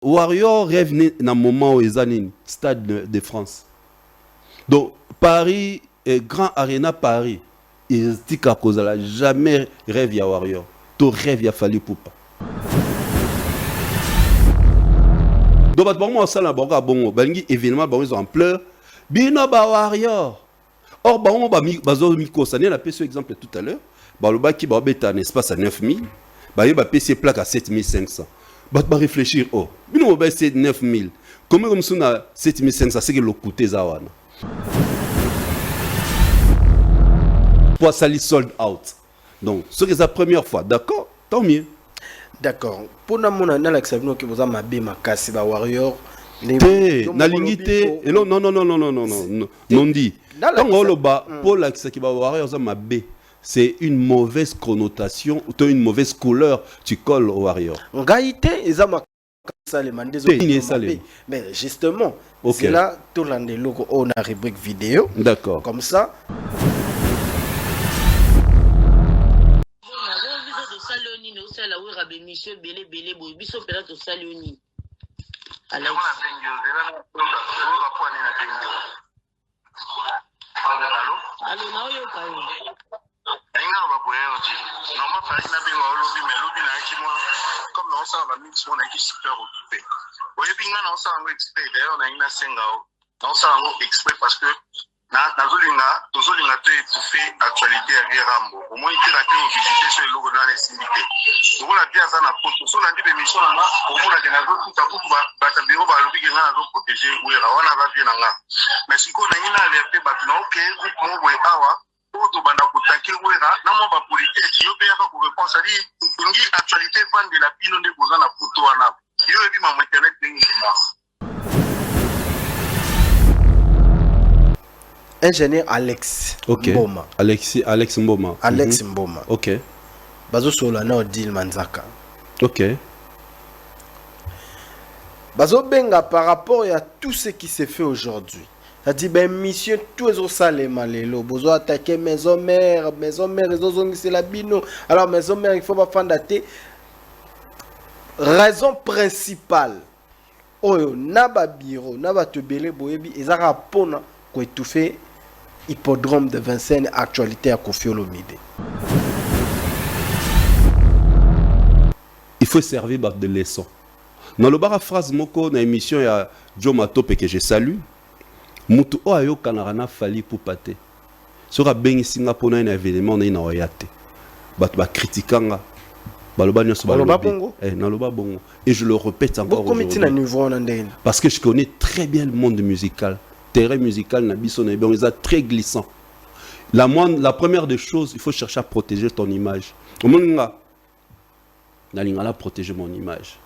Warrior rêve dans un moment où ils ont stade de France. Donc Paris et Grand Arena Paris, ils disent qu'à jamais rêve ya Warrior. Ton rêve ya fallu pour pas. Donc bon ça la bonga bongo, bangi événement bon ils ont ampleur. Bino ba Warrior. Or bon ba bazo miko ça n'a pas ce exemple tout à l'heure. Ba le ba qui ba beta un espace à 9000, ba yo ba PC plaque à 7500. Bah réfléchir oh. Bino ba c'est 9000. Comment comme ça na 7500 c'est que le coûté zawana. Pour ça sold out. Donc ce que c'est la première fois, d'accord? Tant mieux. D'accord. Pour nous, on a l'exception que vous avez mabé makasi ba Warrior. Na lingité. Non non non non non non non non non dit. Tant on le bas pour l'accès qui va Warrior ça mabé. C'est une mauvaise connotation ou une mauvaise couleur tu colles au Warrior. En réalité, ils ont ça les mandés. Mais justement, c'est là tout l'année logo on a rubrique vidéo. D'accord. Comme ça. Bénicheux belé belé boy biso pela to salioni ala allo na oyo kayo ainga ba boye oti no ma fa ina bingo lobi me lobi na ki moi comme non ça va mix mon qui super occupé boye binga non ça ngo expert d'ailleurs na ina senga non ça ngo expert parce que tozolinga te étouffer actualité ya Rambo au moins il a été visiter sur le logo dans les syndiqués tokola bien ça na poto so landi bémission na au moins la denazo tout à coup ba bureau ba lobi que na zo protéger ouera wana va bien nga mais siko na ina alerter ba na OK groupe mo boy awa to banda kutaki ouera na mo ba politique yo be ya ko réponse ali ngi actualité van de la pino de boza na poto wana yo ebi ma internet ngi ingénieur Alex Mboma. Alex Mboma. Alex Mboma. Ok. Bazo solo na Odile Manzaka. Ok. Bazo benga par rapport à tout ce qui s'est fait aujourd'hui. Ça dit ben mission tous les salles malelo bozo attaquer maison mère ils ont c'est la bino. Alors maison mère il faut pas fandater. Raison principale. Oyo naba biro naba tebele boyebi ezaka pona ko étouffer hippodrome de Vincennes actualité à Koffi Olomide. Il faut servir de leçon. Dans le bar phrase moko na émission ya Joe Matope que je salue. Mutu o ayo kanarana fali pour pate. Sera bengi Singapour na un événement na ina oyate. Bat ba critiquanga. Baloba nyoso baloba bongo. Naloba bongo. Et je le répète encore aujourd'hui. Parce que je connais très bien le monde musical. Terrain musical na biso na bien ils très glissant. La première des choses, il faut chercher à protéger ton image. Au monde na lingala protéger mon image.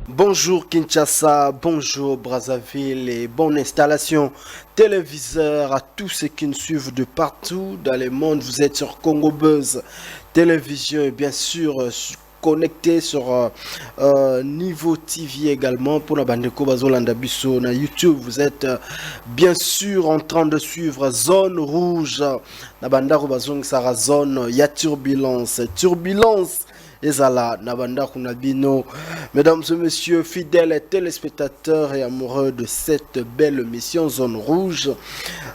Bonjour Kinshasa, bonjour Brazzaville et bonne installation téléviseur à tous ceux qui nous suivent de partout dans le monde. Vous êtes sur Congo Buzz Télévision et bien sûr connecté sur Niveau TV également pour la bande Bazolanda Bisso na YouTube. Vous êtes bien sûr en train de suivre Zone Rouge na banda Bazong Sara Zone ya turbulence Ezala Nabanda Kunabino. Mesdames et messieurs, fidèles téléspectateurs et amoureux de cette belle émission Zone Rouge,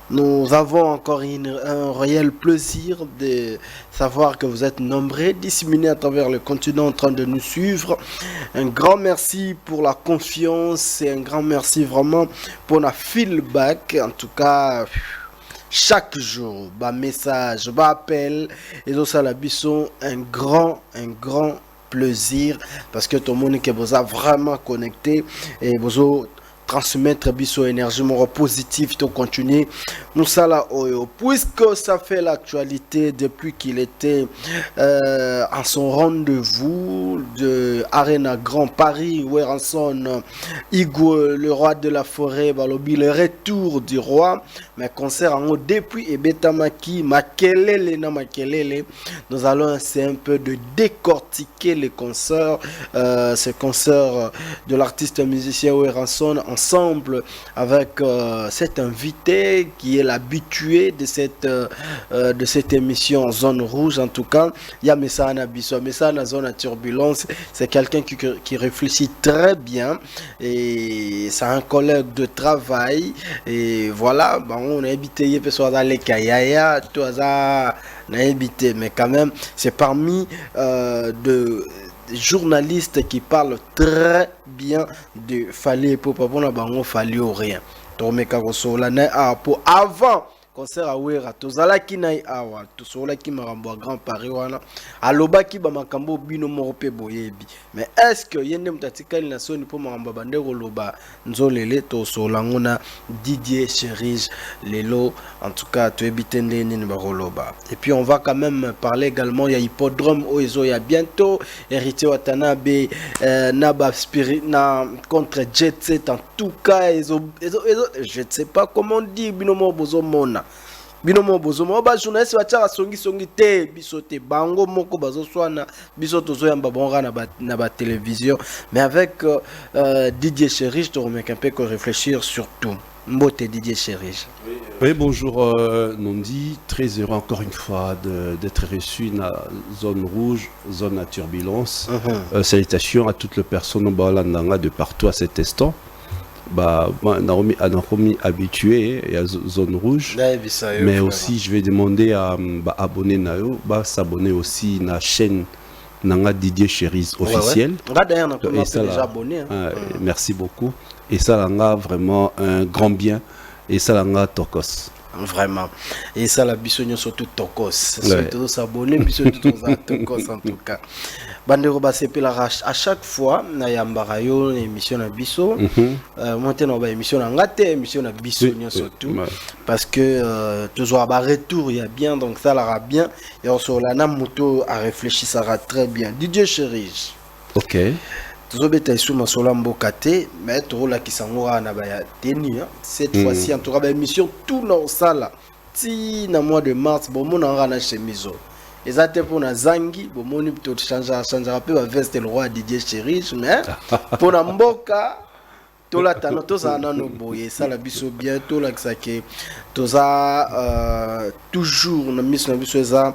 nous avons encore un réel plaisir de savoir que vous êtes nombreux, disséminés à travers le continent en train de nous suivre. Un grand merci pour la confiance et un grand merci vraiment pour la feedback. En tout cas, chaque jour, message, appel, et donc ça la bisson un grand plaisir parce que tout le monde qui vous a vraiment connecté et vous transmettre biso énergie positive to continuer nous ça là puisque ça fait l'actualité depuis qu'il était en son rendez-vous de Arena Grand Paris où Ranson Igo le roi de la forêt balobi le retour du roi mais concert en haut depuis et Betamaki Makelele na Makelele nous allons essayer un peu de décortiquer les concerts ces concerts de l'artiste musicien Ranson ensemble avec cet invité qui est l'habitué de cette l'émission Zone Rouge. En tout cas, il y a Messana Bisso, Messana Zone à Turbulence. C'est quelqu'un qui réfléchit très bien et c'est un collègue de travail. Et voilà, bon, on a habité, il peut soit les Kayaya, tout ça, on a habité, mais quand même, c'est parmi de journalistes qui parlent très bien de Fali pour pas bon Fali ou rien. Tomé Karosola na pour avant concert à Wera tozala ki na awa tosola ki marambo Grand Paris wana aloba ki ba makambo bino moko pe boyebi mais est-ce que yende mutatikali na soni pour marambo bande koloba nzolele tosola ngona Didier Chérige lelo en tout cas to ebitende ni ba koloba et puis on va quand même parler également il y a hippodrome oizo ya bientôt héritier Watanabe na ba spirit na contre Jet Set en tout cas je ne sais pas comment dire bino mo bozo mona binomo bozomo ba journaliste ba songi te bisote bango moko bazo swana bisoto zo yamba bonga na ba télévision mais avec Didier Chérige je te remets un peu qu'on réfléchir sur tout. Mbote Didier Chérige. Oui, bonjour Nondi, très heureux encore une fois d'être reçu dans la zone rouge, zone à turbulence. Salutations à toutes les personnes de partout à cet instant. Naomi habitué à zone rouge, mais aussi je vais demander à abonner nayo s'abonner aussi à la chaîne Nanga Didier Chérige officielle. Déjà abonné. Merci beaucoup et ça l'a vraiment un grand bien et ça l'a tokos. Vraiment. Et ça la bisogno surtout tokos. Surtout s'abonner bisogno tokos en tout cas. Bandero basepela à chaque fois na yambarayo émission na biso maintenant ba émission na ngate émission na biso surtout parce que toujours ba retour il y a bien donc ça la bien et on sur la moto à réfléchir ça va très bien Didier Chérige. OK. Toujours beta sous ma sola mbokate mais trop la kisangora na ba tenu cette fois-ci en tout cas ba émission tout dans sala ti na mois de mars bon mon en na chemizo. Les athées pour na zangi, bon moni plutôt changer un peu la veste le roi Didier Chérige, mais pour na mboka, tout la tano tout ça nano boye, ça la biso bientôt là que ça qui tout ça toujours na mission na biso ça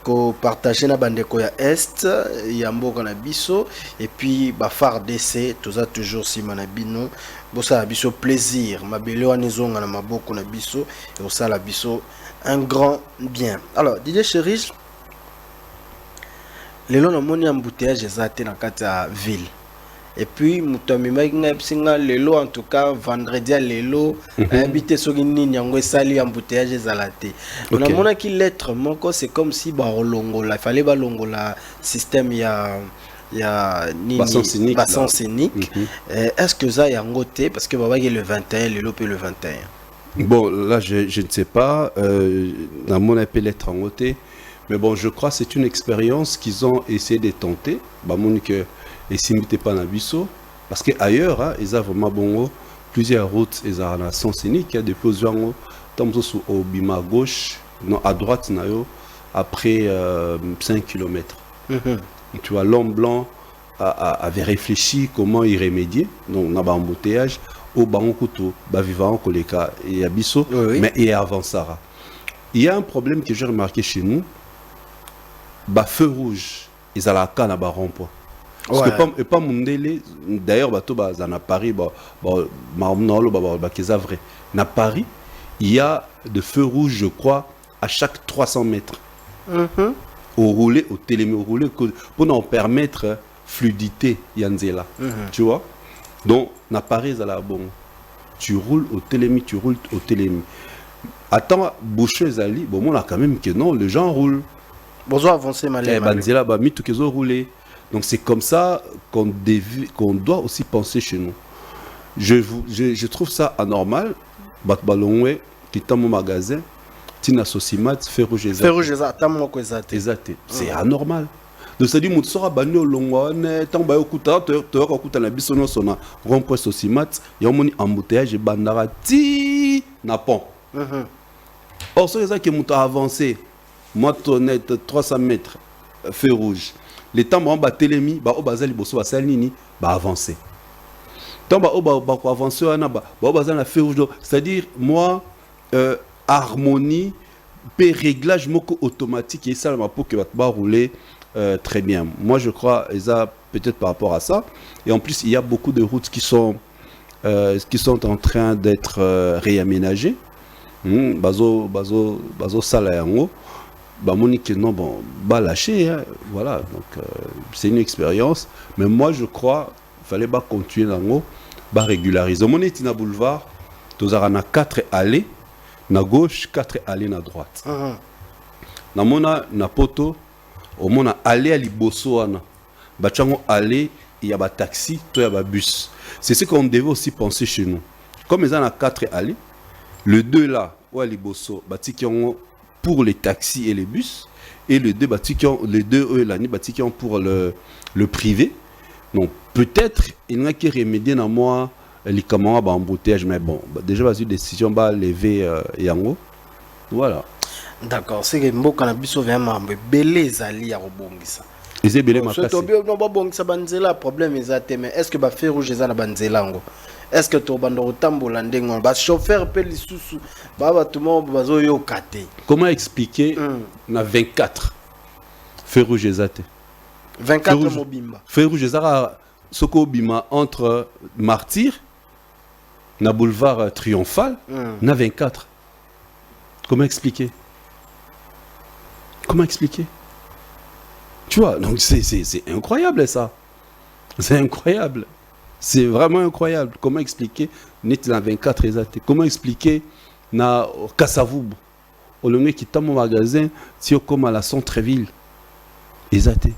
ko partager na bande ko ya est, ya mboka na biso et puis ba phare DC tout ça toujours si manabino, bo ça la biso plaisir, ma belo anezonga na maboko na biso et ça la biso un grand bien. Alors Didier Chérige lelo na moni embouteillage ezate na kati ya ville et puis mutomi makinga psinga lelo en tout cas vendredi à lelo habité soki nini yango esali embouteillage ezalate na mona ki lettre moko c'est comme si ba rolongola il fallait ba longola système ya nini bassin scénique est-ce que ça yango te parce que baba le 21 lelo pe le 21 bon là je ne sais pas na mona peut lettre en côté. Mais bon, je crois que c'est une expérience qu'ils ont essayé de tenter. Monique et Simité Panabiso. Parce qu'ailleurs, hein, ils ont vraiment bon, plusieurs routes, ils ont un sens scénique. Il y a des positions, au Bima à gauche, non, à droite, après 5 km. Tu vois, l'homme blanc avait réfléchi comment y remédier. Donc, on a un embouteillage. Au Bangokuto, vivant Koleka et Abisso, mais et avant Sarah. Il y a un problème que j'ai remarqué chez nous. Feu rouge, ils ont la canne à rond-point. Parce que pas Mundele, d'ailleurs, à Paris, à Paris, il y a de feux rouges, je crois, à chaque 300 mètres. Au roulé, au télémé, au roulé, pour nous permettre fluidité, Yanzela. Tu vois? Donc, à Paris, bon, tu roules au télémé, tu roules au télémé. Attends, boucher Zali, bon, on a quand même que non, les gens roulent. Bonjour, avancez, malais. Donc c'est comme ça qu'on doit aussi penser chez nous. Je trouve ça anormal. Batbalongwe, qui est mon magasin, Tina Sosimat, fait rouge. C'est anormal. Donc c'est-à-dire que tu bani olongone tant ba okuta to okuta na biso no sona rond-point Sosimat, il y a un embouteillage bandara ti na pont. Or c'est ça qui est avancé. Moitonnette 300 mètres, feu rouge. Les temps ba télémi, ba obazali boso basalini, ba avancer. Tant ba avancer na ba obazali na feu rouge. C'est-à-dire moi harmonie réglage moko automatique et ça pour que va rouler très bien. Moi je crois ça peut-être par rapport à ça. Et en plus il y a beaucoup de routes qui sont en train d'être réaménagées. Bazo sala yango. Monique non bon lâcher hein. Voilà donc c'est une expérience. Mais moi je crois fallait pas continuer dans régulariser. Mon est na boulevard, tous na 4 allées, na gauche, 4 allées na droite. Na mona na poto, au mona allée à liboso ana. Bachango allée, il y a ba taxi, toi il y a ba bus. C'est ce qu'on devait aussi penser chez nous. Comme ils en a 4 allées, le 2 là, ou à liboso, batiki pour les taxis et les bus, et le 2 batiki les 2 l'année batiki pour le privé. Donc peut-être il n'y a qui remédier dans moi les camarades embouteillage mais bon déjà vas-y décision va lever yango voilà d'accord c'est que mboka na biso vraiment belé zali ya robongisa ils belé makasi to bio no babongisa banzela problème ezate mais est-ce que ba fer rouge za na banzela ngo est-ce que to bando tambola ndengo ba chauffeur pe lisusu ba tout monde bazo yo kate comment expliquer na 24 fer rouge ezate 24 mobimba. Feu rouge ezara soko bima entre Martyr na boulevard Triomphal na 24. Comment expliquer? Comment expliquer? Tu vois, donc c'est incroyable ça. C'est incroyable. C'est vraiment incroyable. Comment expliquer net na 24 ezate? Comment expliquer na Kasavubu au lieu qui t'a mon magasin si comme à la centre-ville ezate?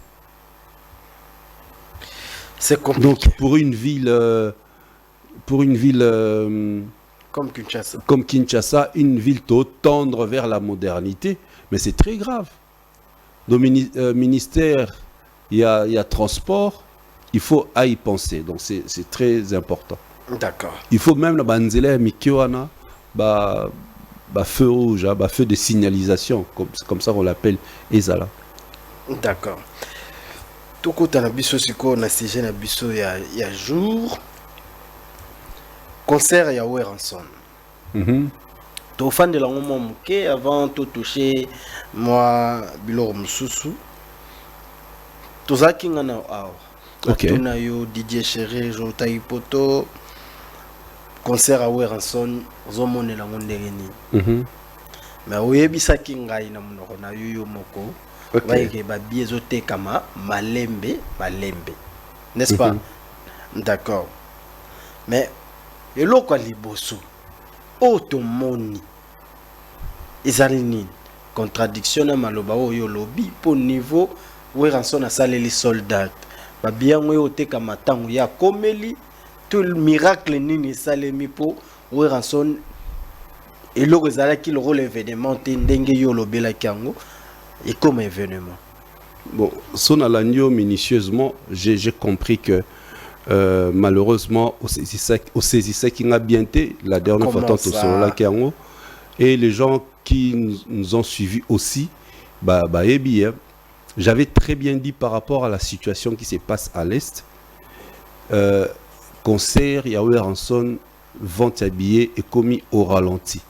C'est compliqué. Donc pour une ville comme Kinshasa, une ville tendre vers la modernité, mais c'est très grave. Donc ministère, il y a transport, il faut y penser. Donc c'est très important. D'accord. Il faut même la banzela mikiwana feu rouge, feu de signalisation, comme ça on l'appelle ezala. D'accord. Tout côté na biso siko na sujet na biso ya jour concert ya Weranson. To fan de la ngoma muke avant to toucher moi biloro mususu. To zakinga na awa. OK. Na yo DJ Chéri Jota Ipoto concert ya Weranson zo monela ngondengeni. Mais oyebisa kingai na munoko na yo moko. Okay. Malembe, n'est-ce pas? D'accord. Mais et l'autre liboso, automoni, ezalini contradiction na maloba oyo lobby pour niveau où rançon a salé les soldats. Ba bien oyo te kama tango ya komeli tout le miracle nini salemi po où rançon et l'autre ezala qui le rôle événement te ndenge yo lobela kango. Et comme événement. Bon, son alagno minutieusement, j'ai compris que malheureusement, au saisissait qui n'a bien été la dernière fois tant sur la Kiango et les gens qui nous ont suivis aussi, j'avais très bien dit par rapport à la situation qui se passe à l'est. Concert, Yahweh Ranson, vente à billets et commis au ralenti,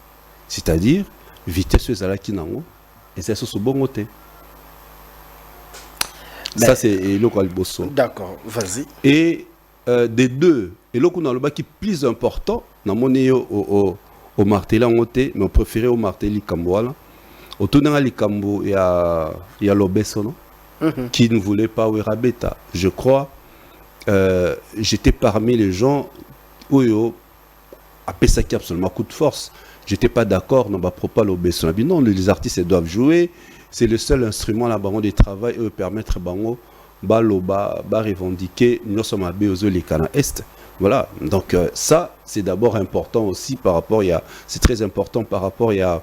c'est-à-dire vitesse à la Kinango. Et c'est ce bon côté. Ça, c'est le Bosso. D'accord, vas-y. Et des deux, et le coup qui est plus important, dans mon au martelé en côté, mais on préférait au martelé Kamboala. Au tournant à l'Ikambo, il y a l'Obesso, qui ne voulait pas Werabeta. Je crois, j'étais parmi les gens où il y a absolument coup de force. J'étais pas d'accord dans ma propos l'obéissance. Non, les artistes doivent jouer. C'est le seul instrument là bango de travail et permettre bango baloba revendiquer nous sommes à Béozo les Cana Est. Voilà. Donc ça c'est d'abord important aussi par rapport c'est très important par rapport il y a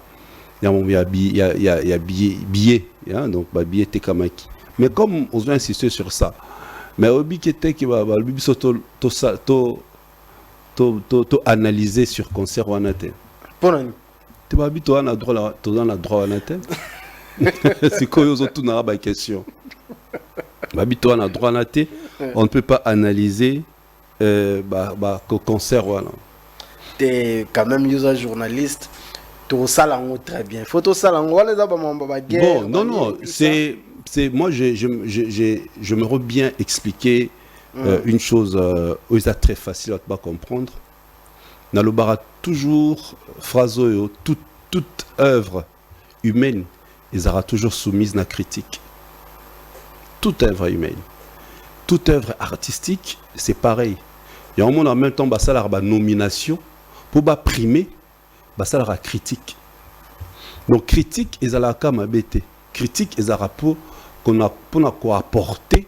billet donc billet tekamaki. Mais comme on doit insister sur ça. Mais obi qui était qui va le bibi to analyser sur concert ou anate. Tu vas habiter à droit à la tête. C'est quoi aux autres n'a pas question. Habiter à droit à la tête. On ne peut pas analyser concert voilà. Tu es quand même user journaliste. Tout ça très bien. Photo ça on les a pas guerre. Bon, non, c'est moi je me re bien expliquer une chose où c'est très facile à pas comprendre. Nalobara toujours phrase toute œuvre humaine ils aura toujours soumise à la critique. Toute œuvre humaine, toute œuvre artistique, c'est pareil. Il y a un moment en même temps ça la nomination pour primer ça la critique. Donc critique ils la kama bête. Critique ils aura pour qu'on a quoi apporter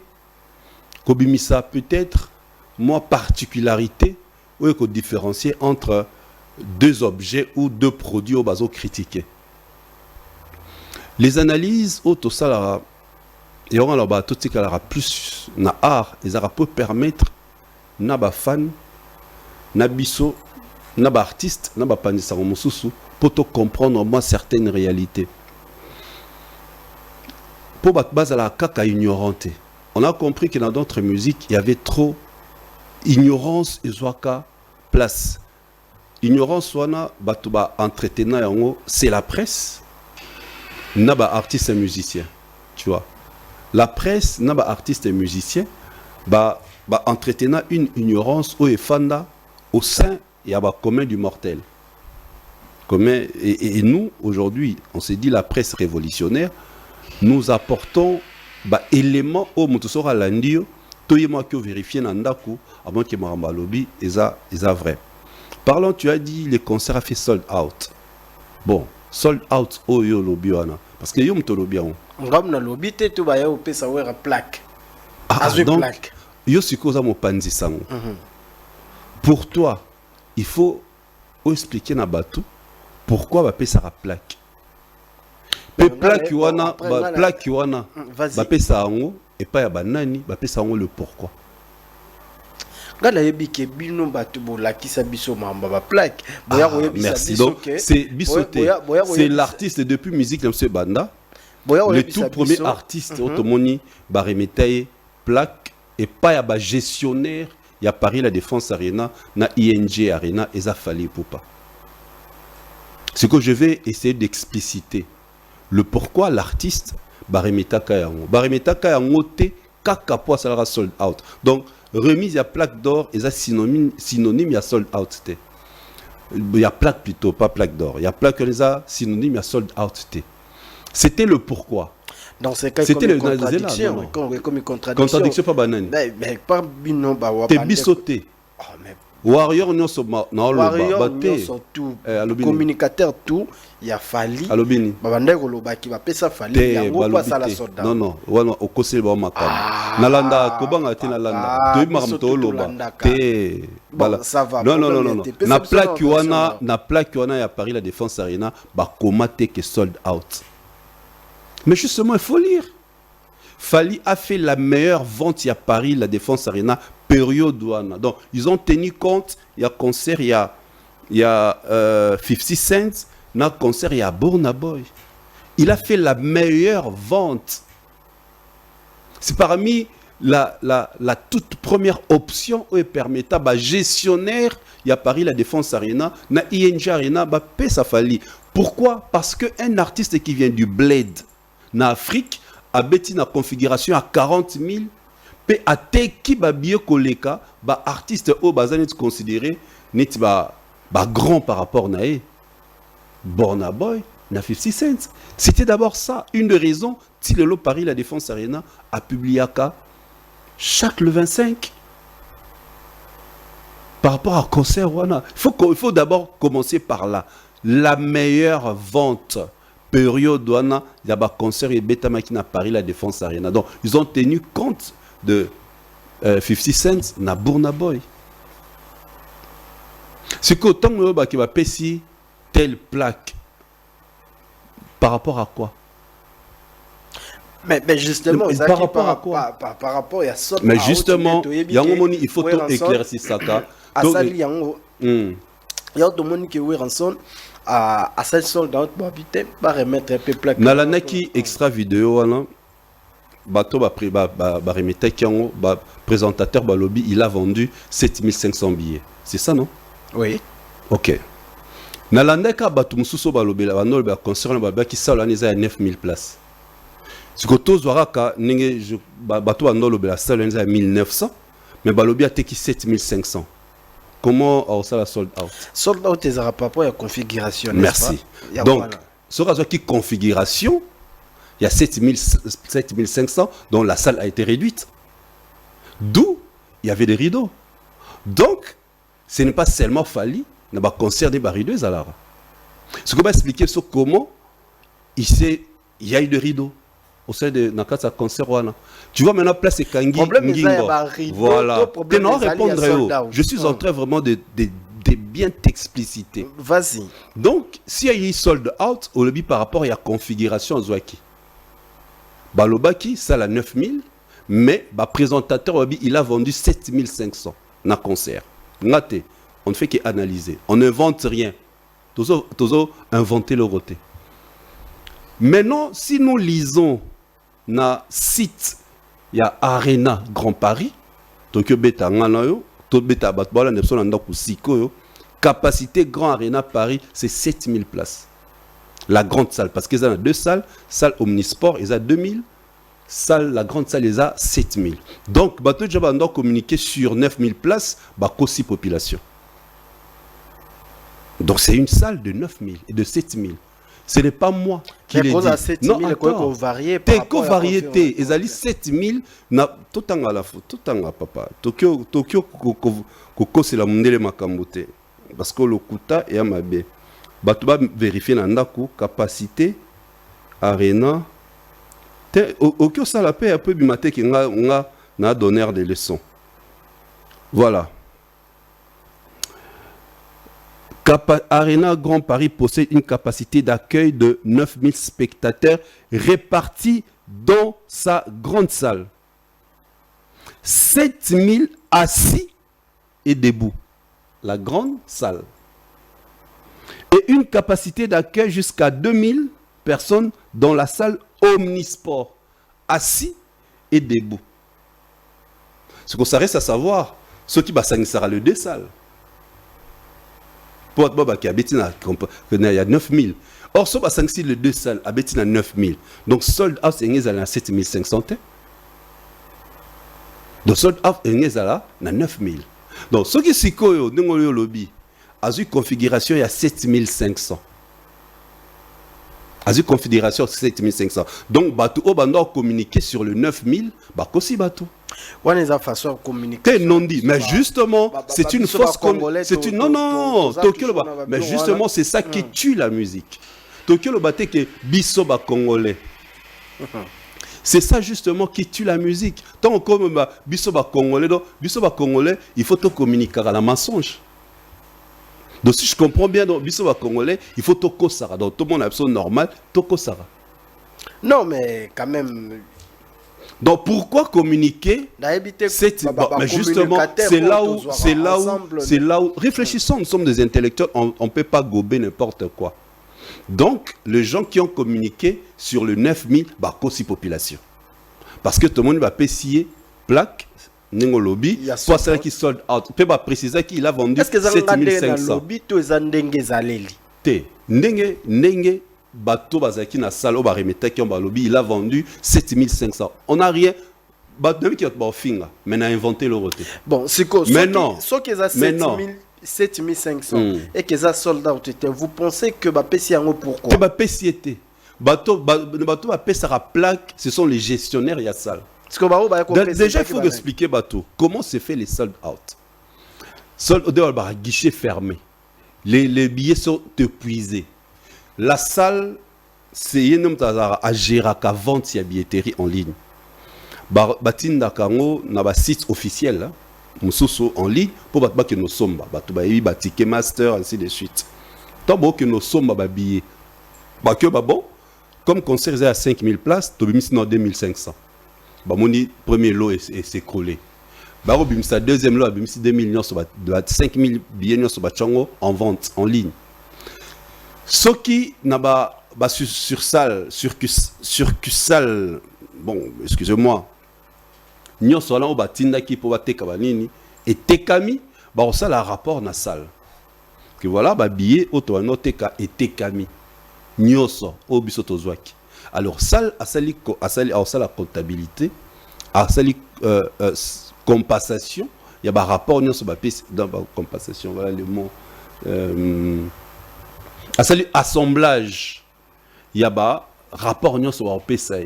kobimisa peut-être moi particularité ou qu'on différencier entre deux objets ou deux produits au baso critiqués. Les analyses auto ça et on a tout ce qu'elle plus na art ils aura peut permettre na ba fan na biso na ba artiste na ba panisa mosusu pour te comprendre moi certaines réalités. Pour base à la caca ignorante. On a compris que dans d'autres musiques, il y avait trop ignorance et zoaka place. Ignorance soit batuba entretenant c'est la presse. Naba artiste et musicien, tu vois. La presse naba artiste et musicien entretenant une ignorance ou fanda au sein et à commun du mortel. Et nous aujourd'hui, on s'est dit la presse révolutionnaire. Nous apportons éléments au motosora landio toyema que vérifier nandaku avant que maramba lobby eza vrai. Parlons, tu as dit les concerts a fait sold out. Bon, sold out au yo lobby wana parce que yo mto lobby on. Ngam na lobby te to ba ya opesa wera plaque. Donc plaque. Yo sikoza mo panzi sango. Pour toi, il faut expliquer na batou pourquoi ba pesa la plaque. Plaque wana ba pesa ango et pas ya banani ba pesa ango le pourquoi. Gala yebi ke bino batu bola kisa biso mamba ba plaque. Boya koyebisa merci. Biso Donc c'est bisoté. C'est l'artiste depuis musique monsieur Banda. Le tout premier artiste automoni baremetaye plaque et pas ya ba gestionnaire ya Paris la Défense Arena na ING Arena et ça fallait pour pas. Ce que je vais essayer d'expliciter le pourquoi l'artiste baremeta kayango te kaka po ça sold out. Donc remise à plaque d'or et ça synonyme à sold out te. Il y a plaque plutôt pas plaque d'or. Il y a plaque les a synonyme à sold out te. C'était le pourquoi. Dans ces cas c'était comme une contradiction, comme une contradiction. Contradiction pas banane. Mais pas bino ba wa. T'es bisoté. Oh mais Warrior non so na Warrior non so tout communicateur tout il a fallu alobini babande ko lobaki ba pesa fallu ya ngo pas ça la soda non wana okoseli ba makam nalanda kobanga te nalanda to makamto loba te bala non na plaque wana ya Paris la Défense Arena ba komate que sold out. Mais justement il faut lire. Fali a fait la meilleure vente à Paris la Défense Arena période douane. Donc ils ont tenu compte, il y a concert, il y a 50 Cent, il y a concert, il y a Burna Boy. Il a fait la meilleure vente. C'est parmi la toute première option où il permettait à gestionnaire, il y a Paris la Défense Arena, na ING Arena, bah ça fallait. Pourquoi? Parce qu'un artiste qui vient du Bled, na Afrique, a bêti na configuration à 40 000 pe a te ki ba biye koleka ba artiste o bazane considéré net ba grand par rapport na e Burna Boy na 50 Cent. C'était d'abord ça une des raisons si le Paris la Défense Arena a publié chaque le 25 par rapport à concert wana. Il faut d'abord commencer par là. La meilleure vente période douana, il y a un concert et bêta makina Paris la Défense Arena. Donc ils ont tenu compte de 50 Cent na Burna Boy. C'est qu'autant qui va payer telle plaque par rapport à quoi? Mais justement, par rapport à quoi? Par rapport à ça. Mais justement, il y a un moment il faut tout éclaircir ça. Il y a un moment qui est rançon. À cette soldat, pas remettre un peu plaque. Nalanaki extra vidéo, bateau remettre qui présentateur lobby, il a vendu 7500 billets. C'est ça, non? Oui. Ok. Nalandaka batu mususu balobela banol ba concert ba ki sala neza 9000 places. Sikoto zwaraka ninge batu banol lobela sala neza 1900 mais balobi ateki 7500. Comment on ça la sold out? Sold out est par rapport à la configuration. Merci. Donc sur la configuration, il y a 7500 dont la salle a été réduite. D'où il y avait des rideaux. Donc ce n'est pas seulement Fali n'a pas concert des rideaux à l'ara. Ce qu'on va expliquer sur comment il y a eu des rideaux au sein de Nakasa concert. Tu vois maintenant place Kangi. Problème voilà. Je suis en train vraiment de bien t'expliciter. Vas-y. Donc si il y a eu sold out au lobby par rapport à la configuration Zwaki. Balobaki ça la 9000 mais le présentateur il a vendu 7500 dans concert. Ngate. On ne fait qu'analyser. On n'invente rien. Toujours inventer le roté. Maintenant, si nous lisons dans site, il y a Arena Grand Paris. Tokyo Beta Nganayo, Tokyo Beta Batbala Nepson Andaku Siko. Capacité Grand Arena Paris, c'est 7000 places. La grande salle, parce qu'ils ont deux salles. Salle Omnisport, ils ont 2000. Salle, la grande salle, ils ont 7000. Donc, Bateau Djaba doit communiquer sur 9000 places, Bakosi population. Donc c'est une salle de 9000 et de 7000. Ce n'est pas moi qui l'ai dit. Non, attends. Teko variété. Ils ont dit 7000. Tout en à la fois. Tout en à papa. Tokyo, Koko, c'est la mondele makambote. Parce que le kuta est à ma baie. Batouba vérifier l'andaku, capacité, arena. Okyo ça la paix un peu bimaté qui n'a donné des leçons. Voilà. Arena Grand Paris possède une capacité d'accueil de 9000 spectateurs répartis dans sa grande salle. 7000 assis et debout. La grande salle. Et une capacité d'accueil jusqu'à 2000 personnes dans la salle Omnisport. Assis et debout. Ce qu'on s'arrête à savoir, ce qui va s'agir le deux salles. Pour il y a 9000. Or, ce qui le deux salles, il y a 9000. Donc, sold out, il y a 7500. Donc, sold out, il y a 9000. Donc, ce qui est le lobby, à une configuration, il y a 7500. À une configuration, 7500. Donc, Batou, on doit communiquer sur le 9000, Bakosi Batou. On est en façon de communiquer. Non dit, mais justement, c'est une fausse communication. Non, Tokyo, mais justement, c'est ça qui tue la musique. Tokyo le baté que bisoba congolais. C'est ça justement qui tue la musique. Tant comme bisoba congolais, il faut te communiquer à la mensonge. Donc si je comprends bien, donc bisoba congolais, il faut toko sara. Donc tout le monde a besoin normal, toko sara. Non, mais quand même. Donc pourquoi communiquer mais justement, c'est là où, réfléchissons, nous sommes des intellectuels, on ne peut pas gober n'importe quoi. Donc, les gens qui ont communiqué sur le 9000, bah, aussi population. Parce que tout le monde va payer plaque, Nengo lobby, soit celle qui sold out. On peut pas préciser qu'il a vendu 7500. Nenge, bateau bazaki na salle ba remeta qui on ba lobby, il a vendu 7500. On n'a rien bateau qui a ba finga, mais on a inventé le roté. Bon, c'est quoi ce qui est 7500 et que ça sold out, vous pensez que ba pesi yango pourquoi? Que ba pesi était bateau ba pesa plaque, ce sont les gestionnaires ya salle. Déjà il faut expliquer bateau comment se fait les sold out. Sold out ba guichet fermé. Les billets sont épuisés. La salle, c'est un homme à gérer à vente la billetterie en ligne. Batinda Kango n'a pas site officiel, Moussoso en ligne, pour que nous sommes, ticket master, ainsi de suite. Tant que nous sommes billets. Bon, comme concert à 5000 places, tu as mis 2500. Mon premier lot est s'écroulé. Deuxième lot, 2 millions, 5000 billets en vente en ligne. Ce qui n'a pas sur salle, bon, excusez-moi, nous sommes là, qui pour et Tekami, ça a rapport dans la salle. que voilà ba billet auto noté ka etekami nyoso obiso tozwaki. Alors ça asali la comptabilité, asali compensation, il y a ba rapport nyoso ba pesi dans ba compensation, voilà le mot. Assemblage, il y a ba rapport nyoso ba pesa.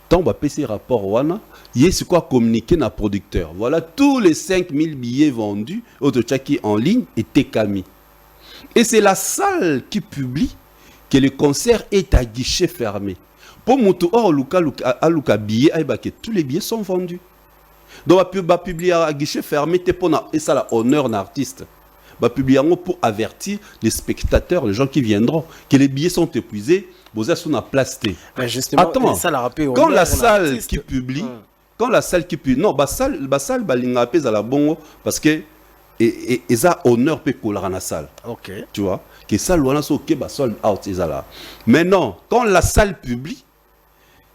Tant ba pesi rapport wana, c'est quoi communiquer na producteur. Voilà tous les 5000 billets vendus autochaki en ligne et tekami. Et c'est la salle qui publie que le concert est à guichet fermé. Pour Moutou or luka billet que tous les billets sont vendus. Donc ba publier à guichet fermé et ça la honneur d'artiste. Bah, publier pour avertir les spectateurs, les gens qui viendront, que les billets sont épuisés, vous êtes sur la place T. Attends, quand la salle qui publie, non, la salle, l'inga à la bongo, parce que et ça honneur peut coller dans la salle. Ok. Tu vois, que ça loin so ok bah sold out is là. Mais non, quand la salle publie,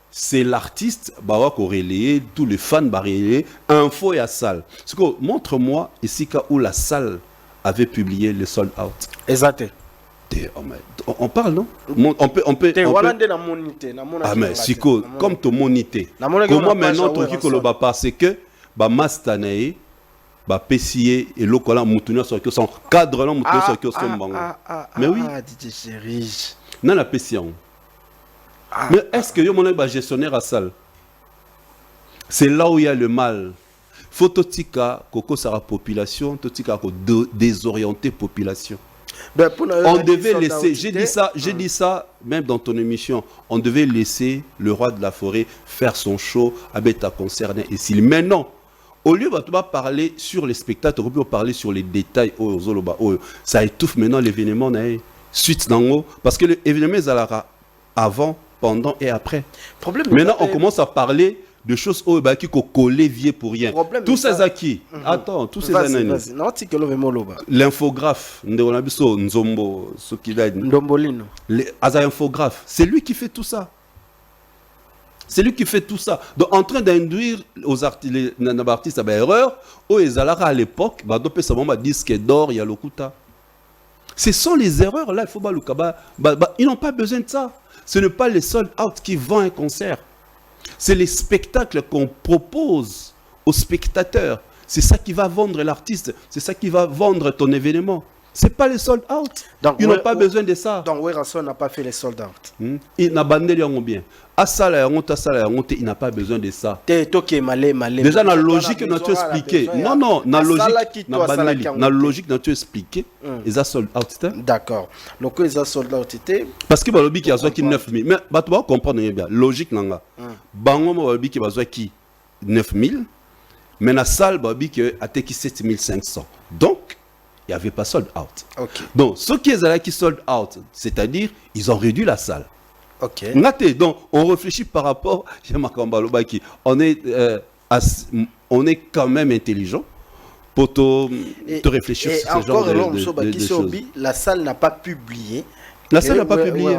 c'est l'artiste bah va relayer, tous les fans bah relayer info et à salle. Ce que montre-moi ici où la salle avait publié le sold out. Exact. On parle, non? On peut. Ah, mais Siko, comme ton monité. Comment maintenant, ton qui koloba parce que, bah, Mastanae, bah, Pessier et Lokola Moutounia sur son cadre, là, Moutounia sur son bango. Mais oui. Non, la Pession. Mais est-ce que yo mon gestionnaire à salle? C'est là où il y a le mal. Faut totika koko sera population, totika ko désorienter population. Ben, on devait laisser, j'ai dit ça même dans ton émission, on devait laisser le roi de la forêt faire son show avec ta concerné ici. Mais non, au lieu de parler sur les spectacles, on peut parler sur les détails. Ça étouffe maintenant l'événement suite d'en parce que l'événement est avant, pendant et après. Maintenant, on commence à parler de choses qui collent vieux pour rien. Tous ces acquis. Attends, tous ces analyses. L'infographe, Nzombo, ce qu'il a dit. Infographe, c'est lui qui fait tout ça. C'est lui qui fait tout ça. Donc, en train d'induire aux artistes à erreur, à l'époque, disque d'or, il y a le kuta. Ce sont les erreurs là, il faut ils n'ont pas besoin de ça. Ce n'est pas les sold out qui vendent un concert. C'est les spectacles qu'on propose aux spectateurs. C'est ça qui va vendre l'artiste. C'est ça qui va vendre ton événement. Ce n'est pas les sold out. Donc, ils n'ont pas besoin de ça. Donc, Werrason n'a pas fait les sold out. Il n'a pas bien. Il n'a pas besoin de ça. Déjà, dans la logique, nous avons expliqué. Non, dans la logique, nous avons expliqué. Ils ont sold out. D'accord. Donc, ils ont sold out. Parce que le lobby qui a 9 000. Mais tu vas comprendre bien. Logique, nanga. Bango, le lobby qui a 9 000. Mais la salle, le lobby qui a 7 500. Donc, il n'y avait pas sold out. Okay. Donc, ceux qui ont sold out, c'est-à-dire, ils ont réduit la salle. Okay. Donc, on réfléchit par rapport on est quand même intelligent pour te réfléchir sur ce genre de choses. La salle n'a pas publié. La salle n'a pas publié.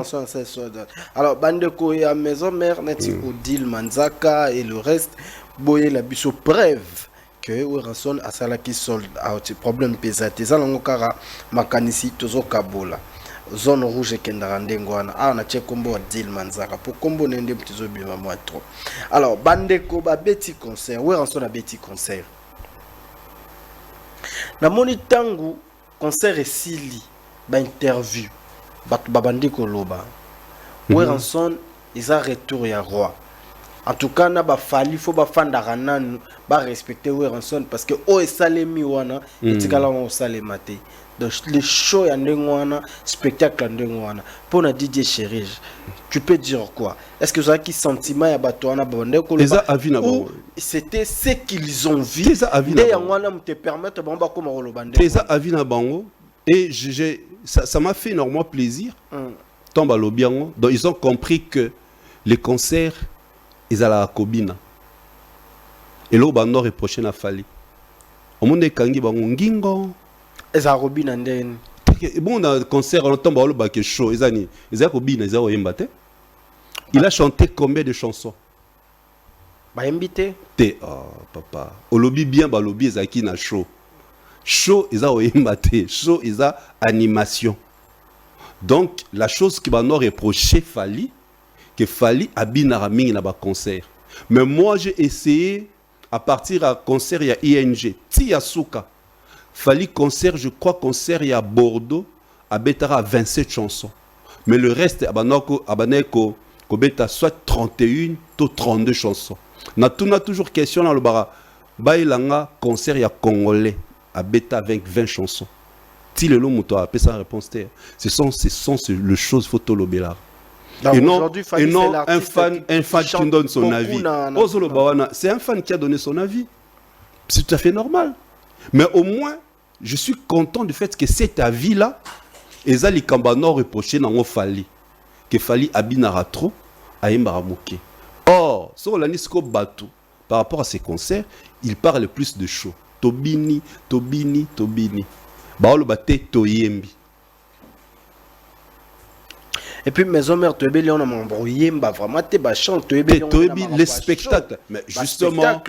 Alors, Bandeko et à Maison Mère, Netiko Dil Manzaka et le reste, Boye la biso preuve que Werrason a salaki sold out. Problème pesate. Zalongokara makanisi tozo kabola. Zone rouge kendara ndengwana na che kombo wa deal manzaka pour kombo nende mtizo bima moi trop. Alors bandeko ba beti concert Werrason a beti concert na moni tangu concert esili ba interview batu babandeko loba Werrason isa retour ya roi. En tout cas na ba fali faut ba fanda rananu ba respecter Werrason parce que o esalemi wana etikala on salemate. Donc les shows en ndengwana, spectacle en ndengwana. Pour na DJ Chérige, tu peux dire quoi? Est-ce que vous avez qui sentiment ya batouana bande ko ou c'était ce qu'ils ont vu? Dès yangwana me te permettre bamba comme rolobande. Teza avina bango et ça m'a fait énormément plaisir. Tomba lobiango. Donc ils ont compris que les concerts ils allaient à Kobina. Et là bando reproché na fali. Au monde kangi bango ngingo. Bon, dans le concert, on tombe au bac chaud. Il a chanté combien de chansons? Bah, invité. Oh, papa. Au lobby bien, bah, lobby, Zaki na chaud. show eza oyemba te, show eza animation. Donc la chose qui va nous reprocher Fally, que Fally abinara mingi na ba concert. Mais moi j'ai essayé à partir à concert il y a ING, ti ya suka. Fally concert, je crois concert il y a Bordeaux, à Betara 27 chansons. Mais le reste abaneko kobeta soit 31 ou 32 chansons. Na toujours question dans le bara bailanga concert il y a congolais à Beta avec 20 chansons. Si le long a appelé sa réponse terre. Ce sont les choses photo lobela. Et non un fan qui donne son avis. C'est un fan qui a donné son avis. C'est tout à fait normal. Mais au moins, je suis content du fait que cet avis-là, Ezali Kambano reproché dans Fally. Que Fally abinara trop à Mbaramoke. Or, sur l'Anisco Batou, par rapport à ses concerts, il parle plus de show. Tobini. Baolo bate toyembi. Et puis maison mère toyebi on a m'embrouillé bah vraiment te ba chante toyebi les spectacles. Mais justement,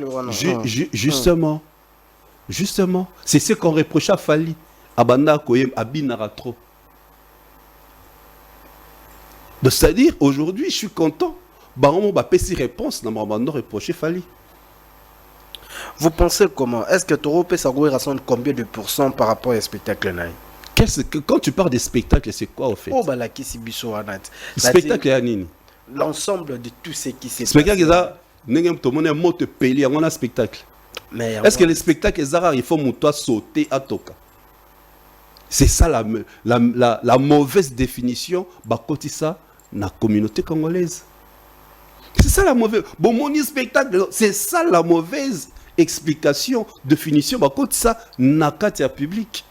c'est ce qu'on reproche à Fally. Abanda koyem abinara trop. C'est-à-dire aujourd'hui, je suis content. Baromo ba pesi réponse na mabando reprocher Fally. Vous pensez comment? Est-ce que Toro peut rassemble combien de pourcents par rapport au spectacle naï? Quand tu parles des spectacles, c'est quoi au fait? Oh bah la kisi biso anat. Spectacle ya nini? L'ensemble de tout ce qui s'est passé. Spectacle ça n'engem to mona mote peli on a spectacle. Mais est-ce que les spectacles il faut monter sauter à toka? C'est ça la mauvaise définition bah côté ça na communauté congolaise. C'est ça la mauvaise. Bon mon spectacle, c'est ça la mauvaise explication, définition bah côté ça na katia public.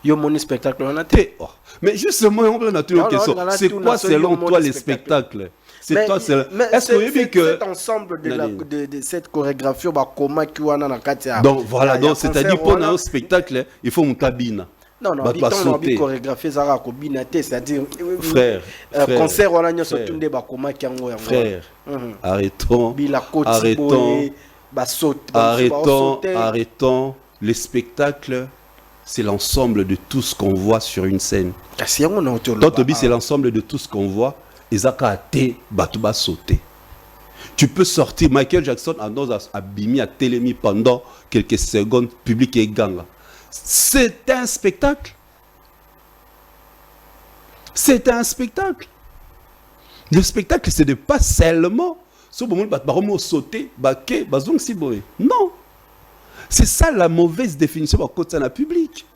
Yo mon spectacle on a été. Mais justement on a une question. C'est quoi selon toi les spectacles? C'est toi c'est. Est-ce que cet ensemble de cette chorégraphie bah comment qui wana na katia. Donc voilà, donc c'est-à-dire pour un spectacle, il faut montabina. Non, sauter. Chorégraphie Zara Kobinate, c'est-à-dire frère, concert on a nyo sotunde ba koma kiango ya frère. Arrêtons. Arrêtons. Les spectacles, c'est l'ensemble de tout ce qu'on voit sur une scène. Totobi, c'est l'ensemble de tout ce qu'on voit. Ezaka ate batuba sauter. Tu peux sortir Michael Jackson à Bimi à Télémi pendant quelques secondes, public et gang. C'est un spectacle. C'est un spectacle. Le spectacle, ce n'est pas seulement sauter, non. C'est ça la mauvaise définition de la public.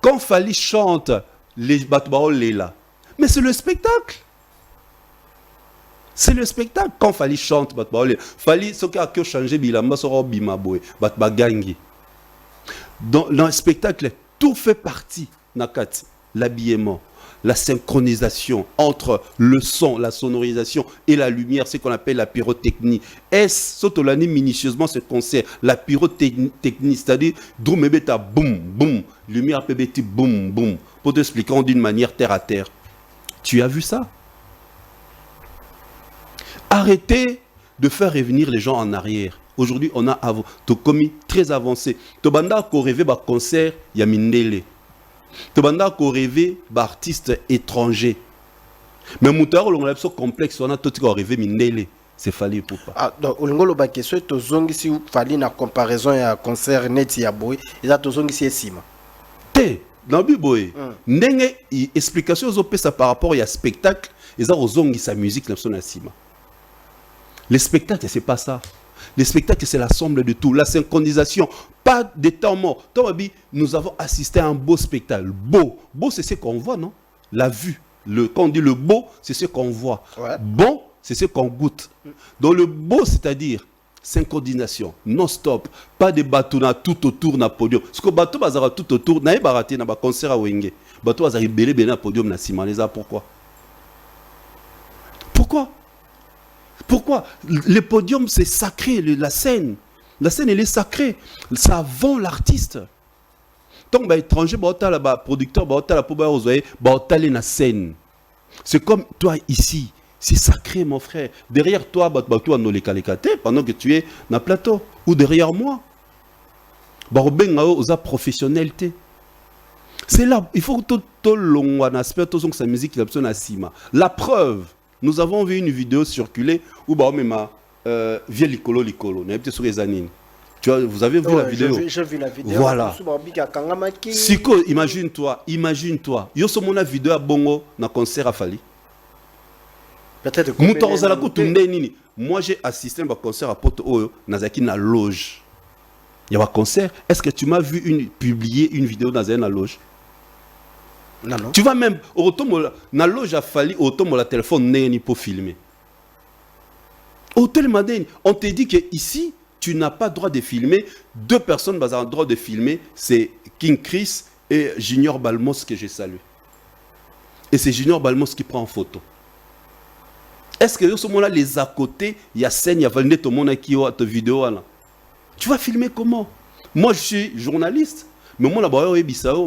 Quand Fally chante les là, mais c'est le spectacle. C'est le spectacle. Quand Fally chante, Fally, ce qui a changé, Bilamba sera Bimaboé, Gangi. Dans le spectacle, tout fait partie. Nakati, l'habillement, la synchronisation entre le son, la sonorisation et la lumière, ce qu'on appelle la pyrotechnie. Est-ce sotolani minutieusement ce concert, la pyrotechnie, c'est-à-dire drumebeta boum boum, lumière pebeti boum boum, pour t'expliquer d'une manière terre à terre. Tu as vu ça? Arrêtez de faire revenir les gens en arrière. Aujourd'hui, on a commis très avancé. Tobanda ko rêvé ba concert ya Mindele. Tobanda ko rêvé ba artiste étranger. Mais moutaro l'on a so complexe, on a tout ko rêvé Mindele. C'est Fally pour pas. Ah donc olingolo ba question to zongi si Fally na comparaison ya concert net ya boy, ils a to zongi si esima. Té, na biboy. Ndenge explication zo pesa par rapport ya spectacle, ils a zongi sa musique na son asima. Les spectacles, c'est pas ça. Les spectacles, c'est l'ensemble de tout. La synchronisation, pas de temps mort. Nous avons assisté à un beau spectacle. Beau, c'est ce qu'on voit, non? La vue. Quand on dit le beau, c'est ce qu'on voit. Ouais. Bon, c'est ce qu'on goûte. Donc le beau, c'est-à-dire synchronisation, non-stop, pas de bateau tout autour na podium. Parce que bateau bazara tout autour, na baraté na ba concert à Wenge. Bateau bazara belé na podium na Simaneza. Pourquoi? Pourquoi? Le podium, c'est sacré, la scène. La scène, elle est sacrée. Ça vend l'artiste. Donc, bah, étranger, bah, producteur, bah, la scène. C'est comme toi ici. C'est sacré, mon frère. Derrière toi, bah, toi, pendant que tu es dans le plateau. Ou derrière moi. barobenga oza professionnalité. C'est là, il faut que tout long un aspect, tout sa musique qui est na sima. La preuve, nous avons vu une vidéo circuler où baromema via likolo, n'a peut-être sur les années. Tu vois, vous avez vu la vidéo? J'ai vu la vidéo. Voilà. Siko, imagine-toi. Yo so mona vidéo à bongo na concert à Fali. Peut-être que moi j'ai assisté à un concert à Porto Oyo, Nazaki na loge. Il y a un concert. Est-ce que tu m'as vu publier une vidéo dans une loge? Non, non. Tu vas même au na loge à Fali, au la téléphone n'est pour filmer. On te dit que ici tu n'as pas le droit de filmer. Deux personnes ont le droit de filmer, c'est King Chris et Junior Balmos que j'ai salué. Et c'est Junior Balmos qui prend en photo. Est-ce que ce moment-là, les à côté, il y a scène, il y a Valné, tout le monde qui a ta vidéo là. Tu vas filmer comment? Moi, je suis journaliste. Mais moi, là-bas,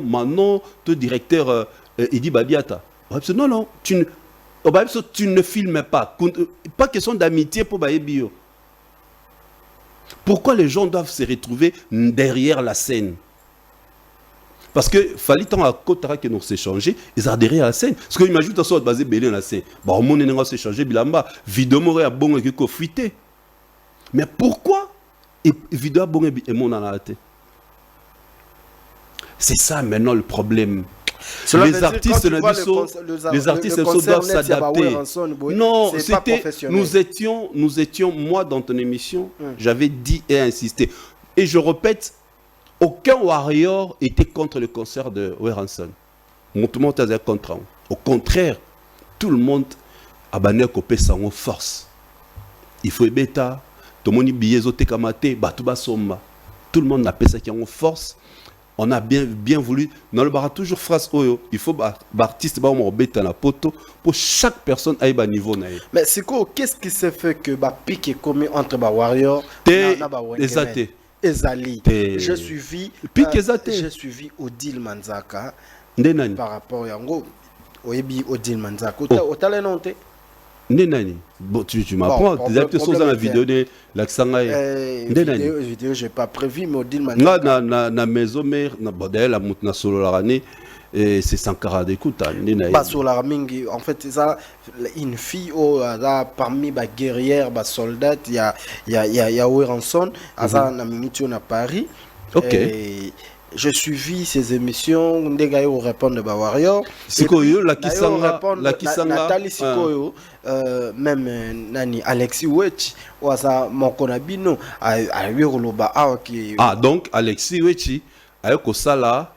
maintenant, ton directeur Edi Babiata. Non, non, tu ne filmes pas. Pas question d'amitié pour Baébio. Pourquoi les gens doivent se retrouver derrière la scène? Parce que fallait tant à Kotara que nous s'échanger, ils ont derrière la scène. Parce que imagine toi basé belé la scène. Bah on est en s'échanger bilamba, vidéo m'aurait à bon et que fuité. Mais pourquoi et vidéo bon et mon en tête? C'est ça maintenant le problème. Les artistes doivent s'adapter. Non, c'était nous étions moi dans ton émission, j'avais dit et insisté. Et je répète, aucun warrior était contre le concert de Weranson. Tout le monde était contre. Au contraire, tout le monde a banné copé sans force. Il faut bêta, tout le monde billet zoté kamate, batuba somma. Tout le monde a fait ça qui en force. On a bien voulu. Dans le bar toujours phrase oyo, il faut artiste ba mo bêta na poto pour chaque personne à un niveau na. Mais c'est quoi? Qu'est-ce qui s'est fait que ba pique est commis entre ba warrior na ba Ezate? Ezali. J'ai suivi Odile Manzaka par rapport à Yango. Oyebi Odile Manzaka. Otale nonte. Ndenani. Bon, tu m'apprends. Déjà tu sur la vidéo de l'accent. Ndenani. Vidéo j'ai pas prévu mais Odile Manzaka. Na maison mère na bodel la mutna solo la rani. Et c'est Sankara d'écoute. En fait, c'est ça, une fille parmi les guerrières, les soldats, il y a Weranson, à Paris. Ok. J'ai suivi ces émissions, des gars qui répondent à Warrior. Sikoyo, la Kisanga. Nathalie Sikoyo, même Nani Alexis Wechi, ou à Mokonabino, à Yuroloba. Ah, donc Alexis Wechi, à Kosala.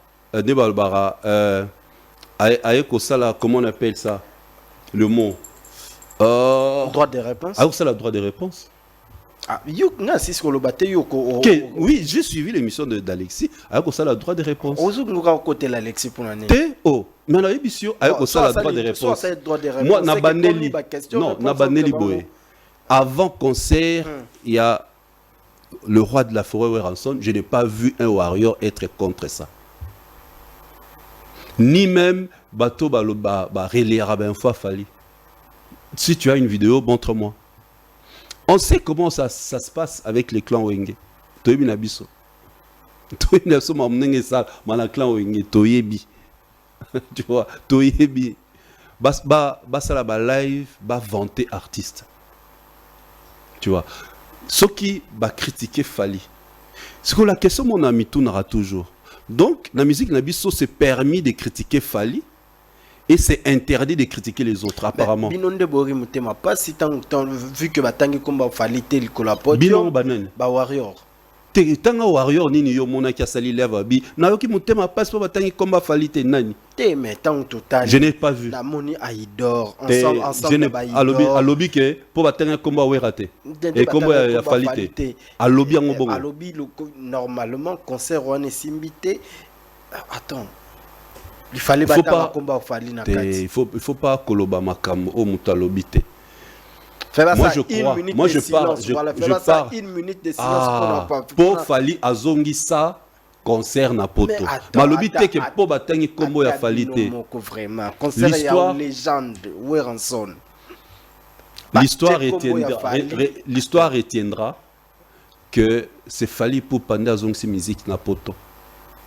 Comment on appelle ça? Le mot droit de réponse. Ah, ça la droit de réponse. Ah, oui, j'ai suivi l'émission d'Alexis. Ah, ça la droit de réponse. Côté l'Alexis pour l'année. Mais la émission, ah, ça la droit de réponse. Moi, Nabaneli. Non, Nabaneli Boé. Avant concert, il y a le roi de la forêt Weranson. Je n'ai pas vu un warrior être contre ça. Ni même bateau relais arabe fois Fali. Si tu as une vidéo, montre-moi. On sait comment ça se passe avec les clans Wenge. Toyebi Nabiso. Toyebi Nabiso m'amener ça, mana clan Wenge. Toyebi. Tu vois, Toyebi. Bas la live, bas vanter artiste. Tu vois. Ce qui va critiquer Fali. C'est que la question mon ami tournera toujours. Donc, la musique Nabiso s'est permis de critiquer Fali et c'est interdit de critiquer les autres, apparemment. Binonde Bori Mutema, pas si tant vu que Batangi Komba Fali tel que la pote. Binon Banan. Ba Warrior. Tanga Warrior nini yo mona ki asali lèvre bi. Na yo ki Mutema pas pour Batangi Komba Fali te nani. Mais tant total. Je n'ai pas vu. La moni Aïdor. Ensemble Alobi que pour Batangi Komba Werate. Et Komba ya Fali te. Alobi en bon. Alobi normalement concert on est simbité. Attends. Il fallait battre combat Fali na kati. Il faut pas koloba makam o mutalobite. Moi je pars une minute de silence pour Fali azongi ça concert na poto. Malobi te que pour batangi kombo ya Fali te. Vraiment concert ya légende Weranson. L'histoire retiendra que c'est Fally Ipupa nde azongisi musique na poto,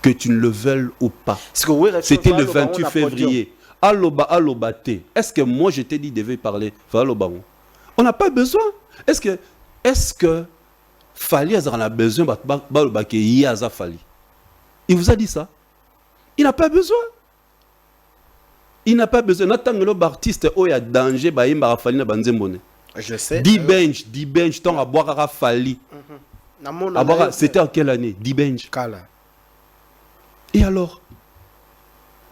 que tu ne le veuilles ou pas. C'était le 28 février. Aloba te. Est-ce que moi je t'ai dit devais parler? On n'a pas besoin. Est-ce que Fally en a besoin? Il vous a dit ça? Il n'a pas besoin. Il n'a pas besoin. N'attends artiste où il y a danger, je sais. D-Bench, tant à boire à Fally. C'était en quelle année? D-Bench. Et alors?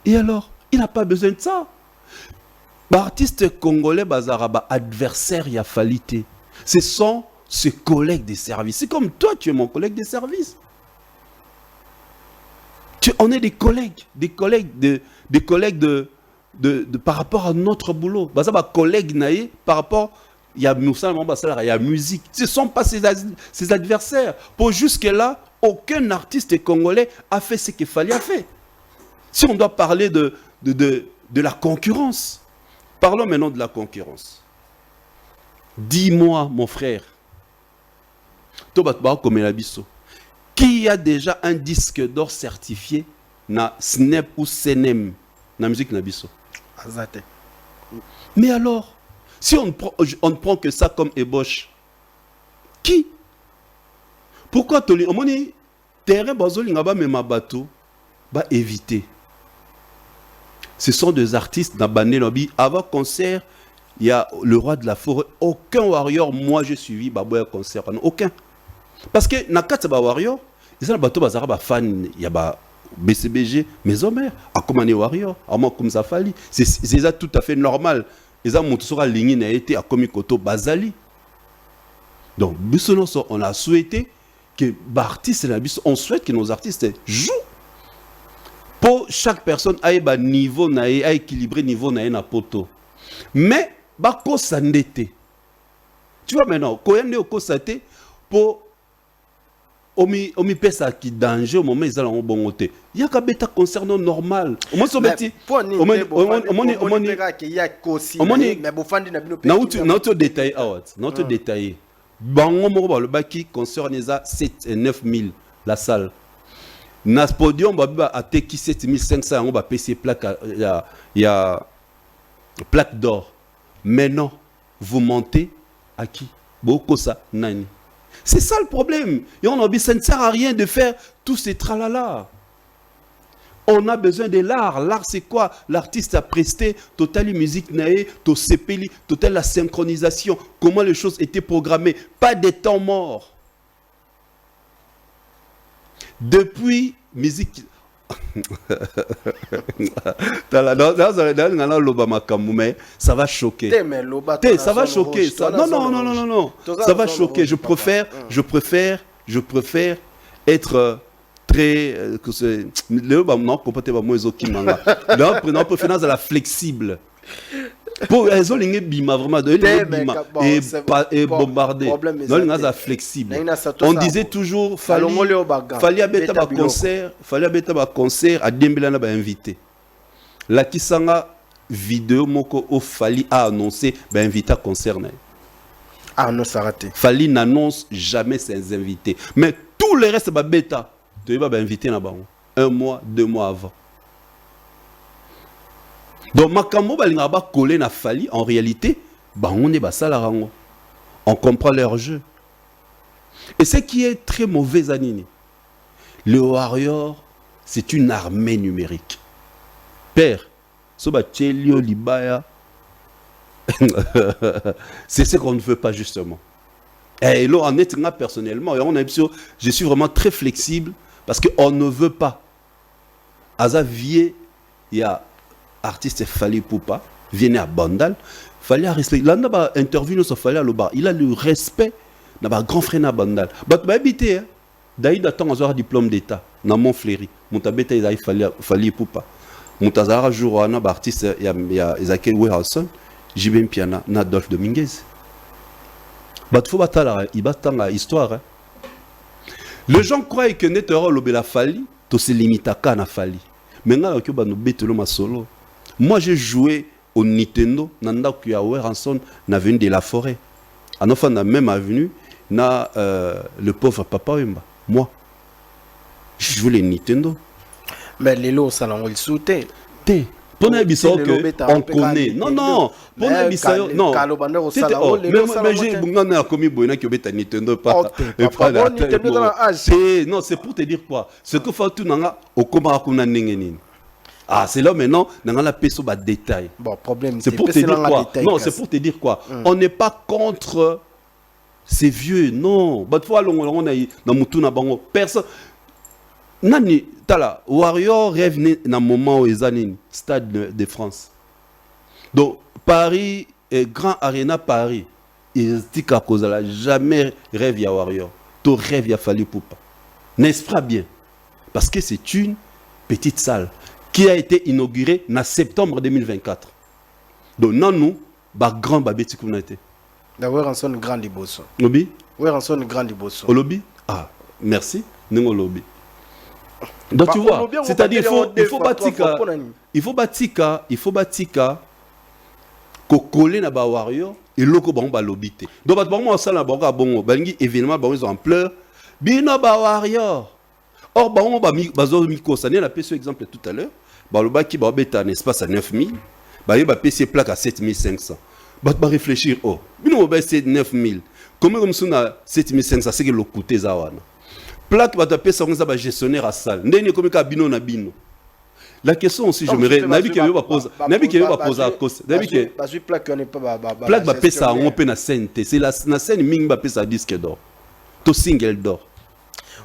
Il n'a pas besoin de ça. Artiste congolais, bazaraba, adversaire, il y a Fally. Ce sont ses collègues de service. C'est comme toi, tu es mon collègue de service. On est des collègues par rapport à notre boulot. Collègues naïe par rapport il y a musique. Ce ne sont pas ses adversaires. Pour jusque-là, aucun artiste congolais a fait ce qu'il fallait faire. Si on doit parler de la concurrence, parlons maintenant de la concurrence. Dis-moi, mon frère, qui a déjà un disque d'or certifié na SNEP ou SNEM na musique nabiso? Mais alors, si on ne prend que ça comme ébauche, qui? Pourquoi on moni terrain bazoli ngaba mema bateau ba éviter? Ce sont des artistes na bané lobi avant concert, il y a le roi de la forêt, aucun warrior moi j'ai suivi baboya concert, aucun. Parce que na katsa warrior, ils ont bateau bazara ba fan, il y a ba BCBG, mais hommes, à comment warrior, à moi comme ça Fally, c'est ça tout à fait normal. Ils ont monté sur la ligne n'a été à Komikoto Bazali. Donc on a souhaité que on souhaite que nos artistes jouent. Pour chaque personne ait un niveau à équilibrer niveau na poto. Mais bako sandete. Tu vois maintenant, quand on est au kosate pour omi pesa qui danger au moment ils allont bon côté. Il y a qu'à bêta concernant normal. Au moins sobeti. Notre détail notre détail. Bango moko le baki concerne ça 7 et 9 000 la salle. Nas podium ba ateki 7500 on va payer plaque il y a plaque d'or. Maintenant vous montez à qui? Boko ça nani. C'est ça le problème. Et on a dit ça ne sert à rien de faire tous ces tralala. On a besoin de l'art. L'art, c'est quoi? L'artiste a presté total musique nae, to sepeli, total la synchronisation, comment les choses étaient programmées. Pas des temps morts. Depuis musique. Ça va choquer. Ça va choquer. Non. Ça va choquer. Je préfère être très. Non, préférence à la flexible. Pour elles ont bima vraiment et bombardé. Non, flexible. On disait toujours fallait abeta ba concert à Dembélé ba invité. La kisanga vidéo moko au Fally a annoncé ba invité à concert na. Ah non, ça raté. Fally n'annonce jamais ses invités. Mais tout le reste ba bêta, tu vas ba invité na bango 1 mois, 2 mois avant. Donc, makambo balinga ba collé na Fally en réalité, on est basalarango. On comprend leur jeu. Et ce qui est très mauvais à Nini, le warrior, c'est une armée numérique. Père, soba tchelio libaya, c'est ce qu'on ne veut pas justement. Et là, en étant personnellement, je suis vraiment très flexible parce qu'on ne veut pas. Azavier, il y a artiste Fally Ipupa, vient à Bandal, Fally a respect. Là, on a interview sur Fally à Loba. Il a le respect de grand frère à Bandal. Mais tu vas habiter, d'ailleurs, d'attendre avoir un diplôme d'État dans mon fléri. Mon tabeta, il a Fally Ipupa. Mon tazara jour un artiste, il y a Ezekiel Wilson, Jibem Piana, Nadolphe Dominguez. Il faut battre l'histoire. Les gens croient que Netero Lobela Fally, tout se limite à Kana Fally. Maintenant, il y a un bételo ma solo. Moi, j'ai joué au Nintendo, Nanda Kuyawe Ranson, na avenue de la Forêt. En enfin, dans la même avenue, na le pauvre Papa Wemba. Moi, je voulais Nintendo. Mais les lots, ça l'ont sauté. Pour nous, on connaît. Non, non. Pour nous, non. Mais j'ai commis Nintendo non, c'est pour te dire quoi. Ce que faut tout nanga au comment on a n'engeni. Ah, c'est là maintenant, dans la peso bas détail. Bon, problème. C'est pour te dire quoi. Non, c'est pour te dire quoi. On n'est pas contre ces vieux. Non. Bah, fois on a dans mutuna bango personne. Nani tala Warrior rêve dans moment où ils animent Stade de France. Donc Paris et Grand Arena Paris. Ils disent qu'à cause de la jamais rêve ya Warrior. Ton rêve ya fallu pour pas. N'est-ce pas bien? Parce que c'est une petite salle qui a été inaugurée en septembre 2024. Donc nous ba grand babeti qu'on a été. D'avoir un son grand liboso. Lobby? Ouais, un son grand liboso. Au lobby? Ah, merci. Nous lobby. Donc tu vois, c'est-à-dire il faut batika ko coller na ba Warrior et loko ba on ba lobby te. Donc ba moi ça na ba bongo bangi événement ba ils ont ampleur bino ba Warrior. Or ba on ba bazo miko ça na pèse exemple tout à l'heure, ba lo ba ki ba beta un espace à 9000, ba ba PC plaque à 7500. Ba réfléchir oh, bino ba c'est 9000. Comme ça na 7500 c'est que le coûté za wana. Plaque va taper ça va gestionnaire à salle. Ndeni comme ka bino na bino. La question aussi je me nabi que va poser à cause. Nabi que plaque on est pas plaque va payer ça on peut na scène, c'est la na scène ming va payer ça disque d'or. To single d'or.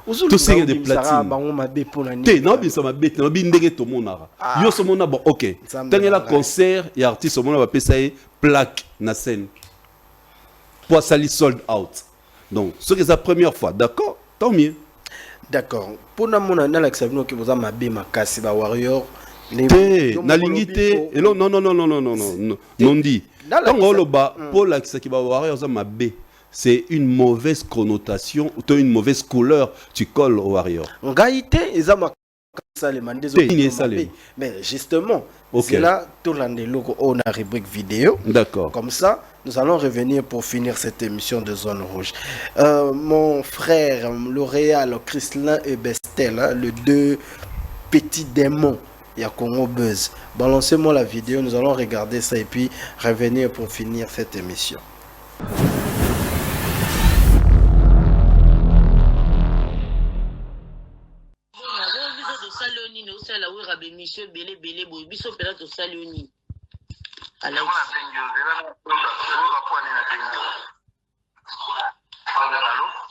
To single de platine. Té non bien ça ma bête, non bien ndenge to monara. Yo so mona bon OK. Tangela concert et artiste mona va payer ça plaque na scène. Pour sali sold out. Donc ce que c'est la première fois, d'accord? Tant mieux. D'accord. Pour nous, on a l'acceptation que vous avez mabé makasi ba Warrior. Na lingité. Non non non non non non non non non dit. Quand on le bat pour l'accès qui va Warrior ça mabé. C'est une mauvaise connotation ou une mauvaise couleur tu colles au Warrior. Ngaïté ils ont ça les mandés. Mais justement, c'est là tout l'année logo on a rubrique vidéo. D'accord. Comme ça. Nous allons revenir pour finir cette émission de Zone Rouge. Mon frère, L'Oréal, Christlin et Bestel, hein, les deux petits démons, il y a Congo Buzz. Balancez-moi la vidéo, nous allons regarder ça et puis revenir pour finir cette émission.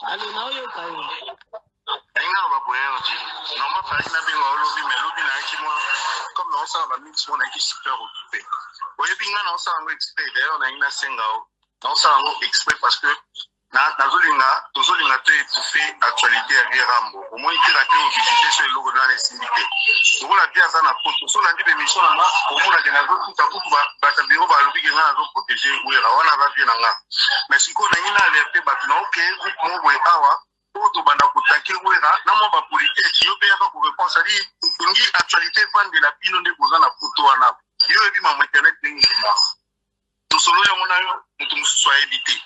Allô, na oyo kayo. Enga ba boye oti. Non ma fa ina bingo lobby mais lobby na ki moi comme non ça va mix mon qui super occupé. Oye binga non ça ngo expert d'ailleurs na ina senga o. Non ça ngo expert parce que na tozolinga te étouffer actualité ya Rambo. Au moins il a été visiter sur le logo dans les syndicats. Donc la bien ça na photo so na dit émission na au moins na nazo tout à coup ba tabiro ba lobby nga nazo protéger ouera wana va bien nga. Mais si ko na ina alerter ba na OK groupe mo boy awa to banda kutaki ouera na mo ba politique yo be ya ko réponse ali ngi actualité van de la pino de boza na photo wana. Yo ebi ma internet ngi ma. To solo ya mona yo mutu muswa éviter.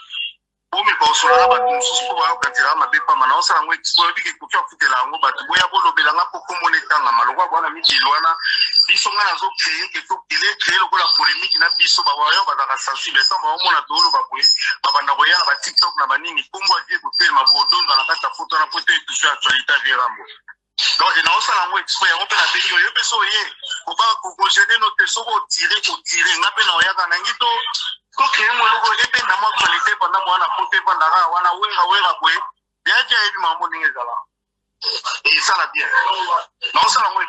Omi ba osola ba tumususu ba okatira mabepa mana osala ngo explore biki kufa futela ngo ba boya bolo belanga poko monetanga malokwa bwana mitilwana biso ngana zo créer que to il est créé lokola polémique na biso ba wayo ba za sensible tant ba omona tolo ba boye ba banda koya na ba TikTok na ba nini kombo aje ko faire ma bodondo na kata photo na photo et tout ça actualité de Rambo. Donc il a osala ngo explore ngo pe na pays yo pe so ye ko ba ko gêner notre so ko tirer ngape na oya kana ngito. Ok, moi le épée dans mon qualité pendant moi on a porté pendant là on a oué quoi bien déjà il m'a monné là et ça la bien non ça la moi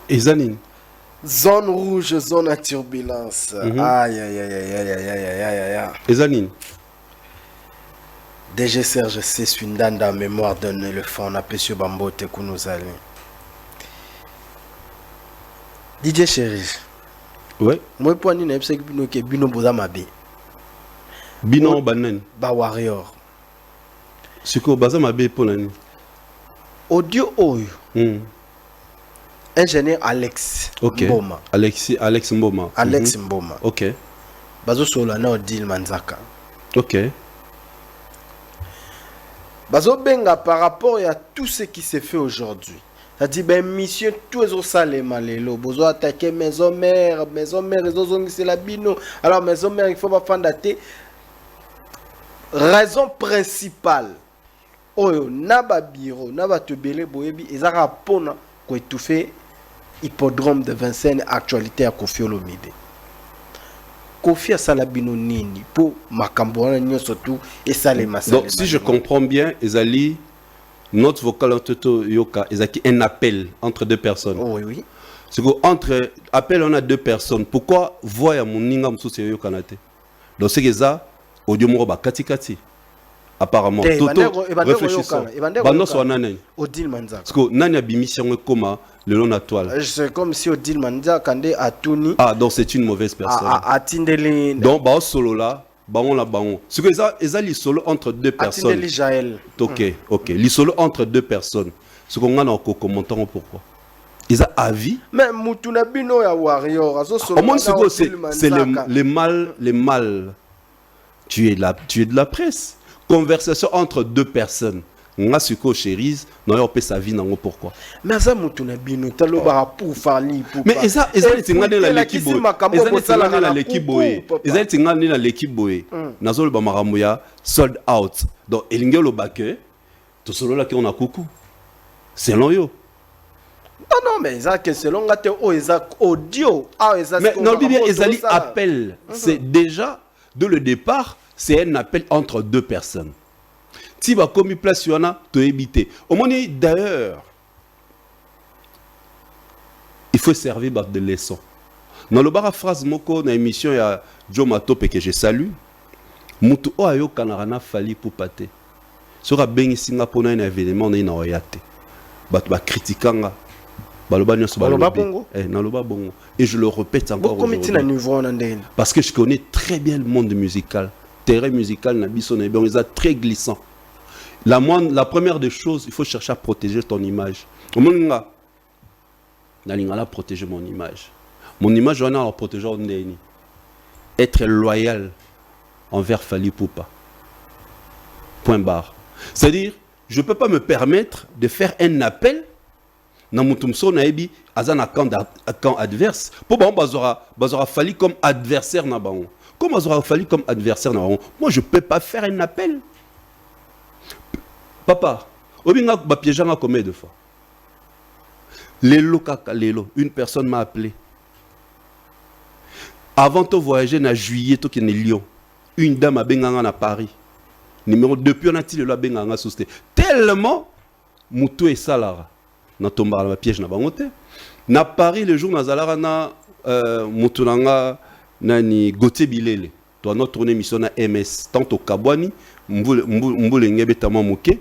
Ezanine Zone rouge, zone à turbulence. Aïe aïe aïe aïe aïe aïe aïe aïe aïe. Ezanine DG Serge C. Swindanda, mémoire d'un éléphant, on appelle sur Bambote Kounouzali. DJ Chéri. Ouais. Moi, pour nous, c'est que Bino Bozamabe. Bino Banan. Ba Warrior. C'est quoi Bazamabe pour l'année? audio oyo Hmm. ingénieur Alex Ok. Mboma. Alex Mboma. Alex Mboma. Ok. Bazo solo na Odile Manzaka. Ok. Bazo benga par rapport à tout ce qui s'est fait aujourd'hui. Ça dit ben mission tout les salé malelo. Bozo attaquer maison mère, ils ont c'est la bino. Alors maison mère il faut pas faire dater. Raison principale. Oyo naba biro, naba tebele boyebi ezara pona ko étouffer hippodrome de Vincennes actualité à Kofi Olomide. Kofi a salabino nini pour makambo wana nyonso tout et salé masala. Donc, si je comprends bien, Ezali, notre vocal entre Yoka, Ezaki, un appel entre deux personnes. Oh, oui, oui. C'est qu'entre appel, on a deux personnes. Pourquoi voya mon ninga msousi Yoka nate? Donc, c'est que ça, audio moroba kati kati. Apparemment. Toto, réfléchissons. Bando so nanani. Odile Manzaka. Parce que nani abimisi yango koma le long na toile. C'est comme si Odile Manzaka kande atuni. Ah, donc c'est une mauvaise personne. Atindeli. Donc, bah, solo là, baon la baon. Ce que ça, Ezali solo entre deux personnes. Atindeli Jaël. Ok, ok. Li solo entre deux personnes. Ce qu'on a encore commentant pourquoi. Ils ont avis. Mais Mutuna Bino ya Warrior. Au moins, c'est les mal. Tu es de la presse. Conversation entre deux personnes. Nga suko chérise, non on peut sa vie non pourquoi. Mais ça Mutuna Bino taloba pour fali pour. Mais ça tingane la l'équipe boy. Tingane la l'équipe boy. Eza tingane la l'équipe boy. Nazolo ba maramuya sold out. Donc elingelo baké to solo là qui on a coucou. Selon yo. Non, mais ça que selon gâte audio. Mais non, bien Ezali appel. C'est déjà de le départ, c'est un appel entre deux personnes. Si va comme il place sur un, tu éviter. Au moins d'ailleurs, il faut servir de leçon. Dans le bar phrase moko na émission il y a Joe Matope que je salue. Mutu o ayo kanarana fali pour pâté. Sera bengi Singapour na un événement na oyate. Ba critiquanga. Baloba nyonso baloba bongo. Naloba bongo. Et je le répète encore aujourd'hui. Parce que je connais très bien le monde musical. Terrain musical na biso na bien, ils très glissant. La première des choses, il faut chercher à protéger ton image. Omonga na lingala protéger mon image. Mon image on a à protéger ndeni. Être loyal envers Fally Ipupa. Point barre. C'est-à-dire, je ne peux pas me permettre de faire un appel dans mon tumso naebi azana camp adverse pour bazora Fally comme adversaire na bango. Comme bazora Fally comme adversaire na bango. Moi je peux pas faire un appel. Papa, obinga ba piégeanga combien de fois? Lelo kaka lelo, une personne m'a appelé. Avant de voyager na juillet to kene Lyon, une dame a benganga na Paris. Numéro depuis on a dit le la benganga sousté. Tellement mutu et salara. Na tomba na piège na bangote. Na Paris le jour na zalara na mutunanga nani Gauthier Bilele. Toi notre émission na MS tantôt Kabwani, mbule ngebe tama muke.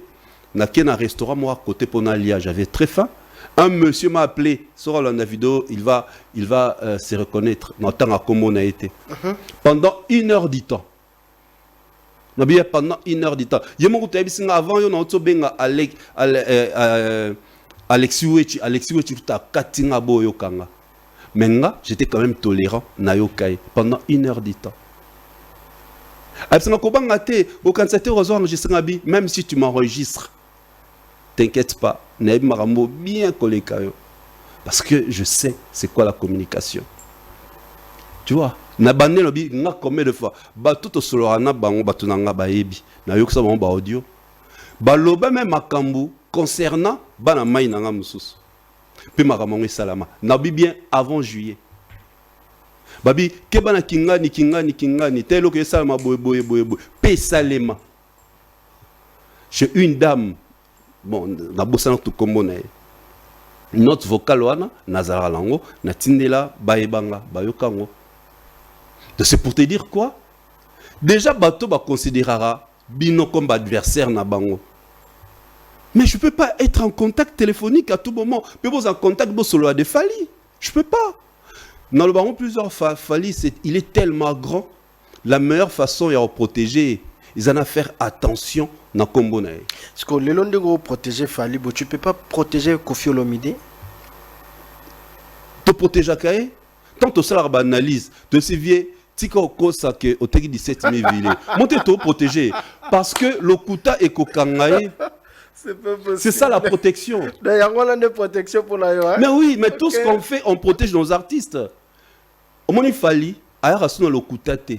Na kena restaurant moi à côté pour na j'avais très faim. Un monsieur m'a appelé, sur la vidéo, il va se reconnaître dans le temps comment on a été. Pendant 1 heure du temps. Pendant 1 heure du temps. Il y a avant, il y a Alexis Wechi ta katinga boyo kanga. Mais j'étais quand même tolérant na yokai pendant 1 heure du temps. Même si tu m'enregistres, t'inquiète pas, bien collé. Parce que je sais c'est quoi la communication. Tu vois, na bande lobi nga combien de fois ba tout solo na bango batunanga ba yebi na yoksa ba audio ba loba même makambu concernant bana mai nanga mususu pe makamongo salama na bi bien avant juillet babi ke bana kingani telo que salama boy pe salema chez une dame bon na bosana tout comme on est notre vocal wana nazara lango na tindela baebanga bayokango. C'est pour te dire quoi? Déjà bato ba considérera bino comme adversaire na bango. Mais je peux pas être en contact téléphonique à tout moment. Mais vous en contact bo solo de Fally. Je peux pas. Dans le baron plusieurs Fally il est tellement grand. La meilleure façon est de protéger ils en a faire attention na kombo na ye. Parce que le long de gros protéger Falibo, tu peux pas protéger Koffi Olomide. To protéger kaye tant to sala ba analyse de ces vieux tika okosa ke oteki 17 000 villes. Monte to protéger parce que le kuta et kokangaye. C'est ça la protection. D'ailleurs, de protection pour la hein? Mais oui, mais tout ce qu'on fait, on protège nos artistes. Au moment il fallait, ailleurs à son lokutate.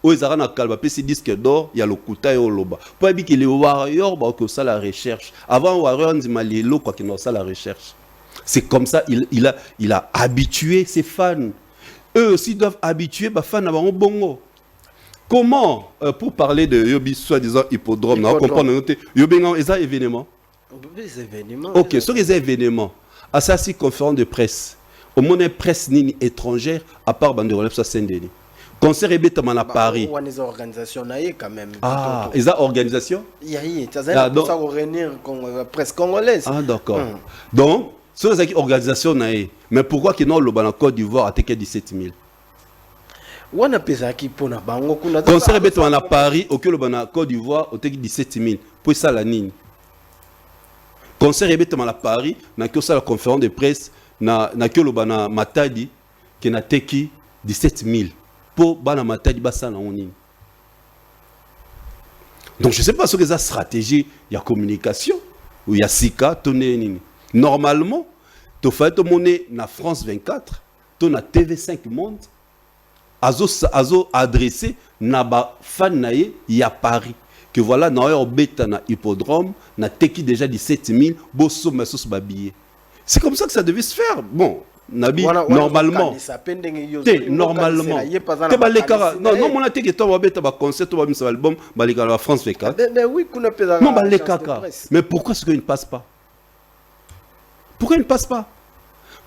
Au Izarana Kalba, PC disque d'or, il y a le kuta et au loba. Pour dire que les warriors, bah que ça la recherche. Avant warrior, on dit malilo quoi qu'il ça la recherche. C'est comme ça, il a habitué ses fans. Eux aussi doivent habituer les fans à un bongo. Comment, pour parler de Yobi, soi-disant hippodrome, on comprend Yobi, ils ont événement. Des événements. Ok, sur les événements, à ça, c'est conférence de presse. Au moins, presse ni étrangère, à part Bande de Relève, ça Saint-Denis. Concert et bêtement à Paris. Il y a des organisations quand même. Ah, ils ont organisation? Il y a des organisations presse congolaise. Ah, d'accord. Donc, sur les organisations, mais pourquoi qu'ils n'ont pas en Côte d'Ivoire à 17 000? Wana pesa ki pona bango kuna concert beto à Paris au que le bana Côte d'Ivoire au 17 000 pour ça la nini concert beto à Paris na que ça la conférence de presse na que le bana Matadi qui na teki 17 000 pour bana Matadi basa na nini. Donc je sais pas sur les stratégies il y a communication ou il y a sika toné nini normalement to fait to monnaie na France 24 to na TV5 Monde azo adressé na ba fan na ye ya Paris que voilà na yo beta na hippodrome na teki déjà 17 000 bosso mesos ba billet. C'est comme ça que ça devait se faire. Bon, nabi normalement. Normalement. Te ba lekara. Non mon teki to ba beta ba concert to ba misa album ba lekara ba France 24. Mais oui kuna pesa. Non ba lekaka. Mais pourquoi est-ce qu'il ne passe pas? Pourquoi il ne passe pas?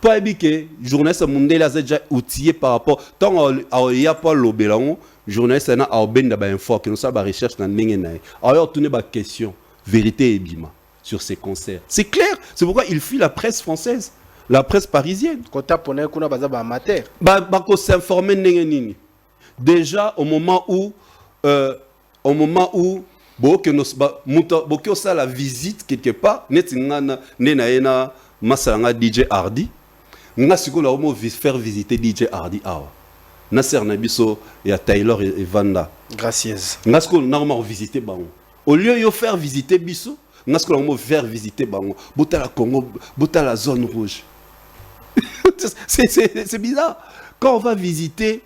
Pour que journaliste mondial a déjà outillé par rapport tant il y a pas l'obélant journaliste na a ben da ba info que nous ça ba recherche na ndenge na alors tourner ba question vérité et bima sur ces concerts. C'est clair, c'est pourquoi il fuit la presse française, la presse parisienne. Kota pona kuna baza ba amateur. Ba ko s'informer ndenge nini. Déjà au moment où bo que nous bo que ça la visite quelque part net ngana nena masanga DJ Hardy. Nga siko la homo faire visiter DJ Hardy awa. Na ser na biso ya Taylor et Vanda. Gracias. Nga siko na homo visiter bango. Au lieu yo faire visiter biso, nga siko la homo faire visiter bango. Bota la Congo, bota la zone rouge. C'est bizarre. Quand on va visiter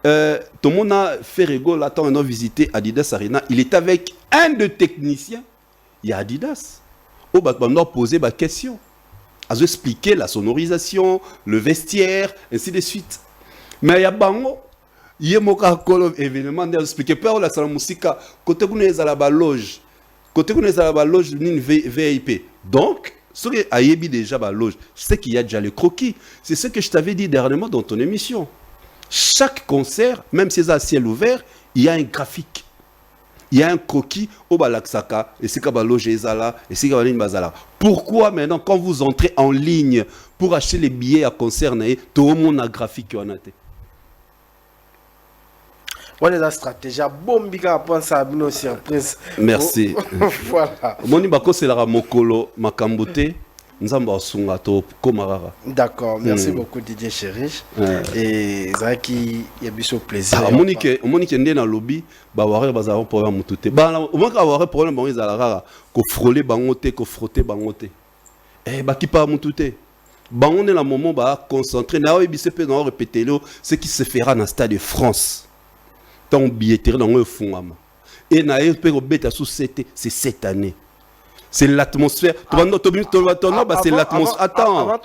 tout le monde a fait rigolo là quand on a visité Adidas Arena, il est avec un de techniciens. Il y a Adidas. Au bas on a posé ma question. À expliquer la sonorisation, le vestiaire, ainsi de suite. Mais il y a bango, il y a un événement d'expliquer par la salle musique côté où nous à la loge, côté où nous à la loge d'une VIP. Donc, ce qui a déjà la loge, c'est qu'il y a déjà le croquis. C'est ce que je t'avais dit dernièrement dans ton émission. Chaque concert, même si c'est à ciel ouvert, il y a un graphique. Il y a un croquis au Balaksaka, et c'est comme loge Ezala, et c'est comme Bazala. Pourquoi maintenant, quand vous entrez en ligne pour acheter les billets à concert, tout le monde a graphique en a été. Voilà la stratégie. Bon, biga pense à une surprise. Merci. Voilà. Moni bako c'est la mokolo makambote. D'accord, merci beaucoup Didier Chérich. Et Zaki, il y a bien plaisir. Monique ndé na lobby, ba waré bazaro problème mututé. Ba au moins ka waré problème bon izala ko frôler bangote, ko frotter bangote. Ba ki pa mututé. Bango na moment ba concentrer na o bisepe na répéter ce qui se fera dans stade de France. Tant billetterie dans un fond. Et na e pe ko beta sous c'est cette année. C'est l'atmosphère. C'est l'atmosphère. Attends.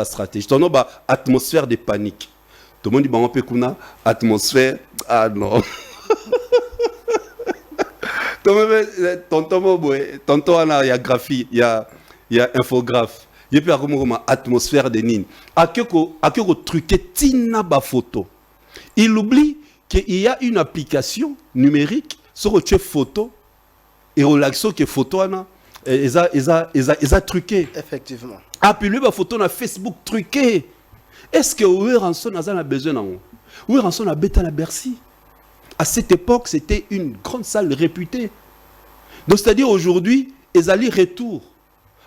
Stratégie. Atmosphère de panique. Tout le monde dit bon, on atmosphère. Ah non. Tonton, il y a graphie, il y a infographe. Il y a une atmosphère de nini. À que truquer tina ba photo. Il oublie qu'il y a une application numérique sur une photo et relaxo que photo ana ils truqué effectivement. Ah puis lui ba photo na Facebook truqué. Est-ce que Ranson a besoin non? Ranson a bêta na Bercy. À cette époque, c'était une grande salle réputée. Donc, c'est-à-dire aujourd'hui, ils allaient retour.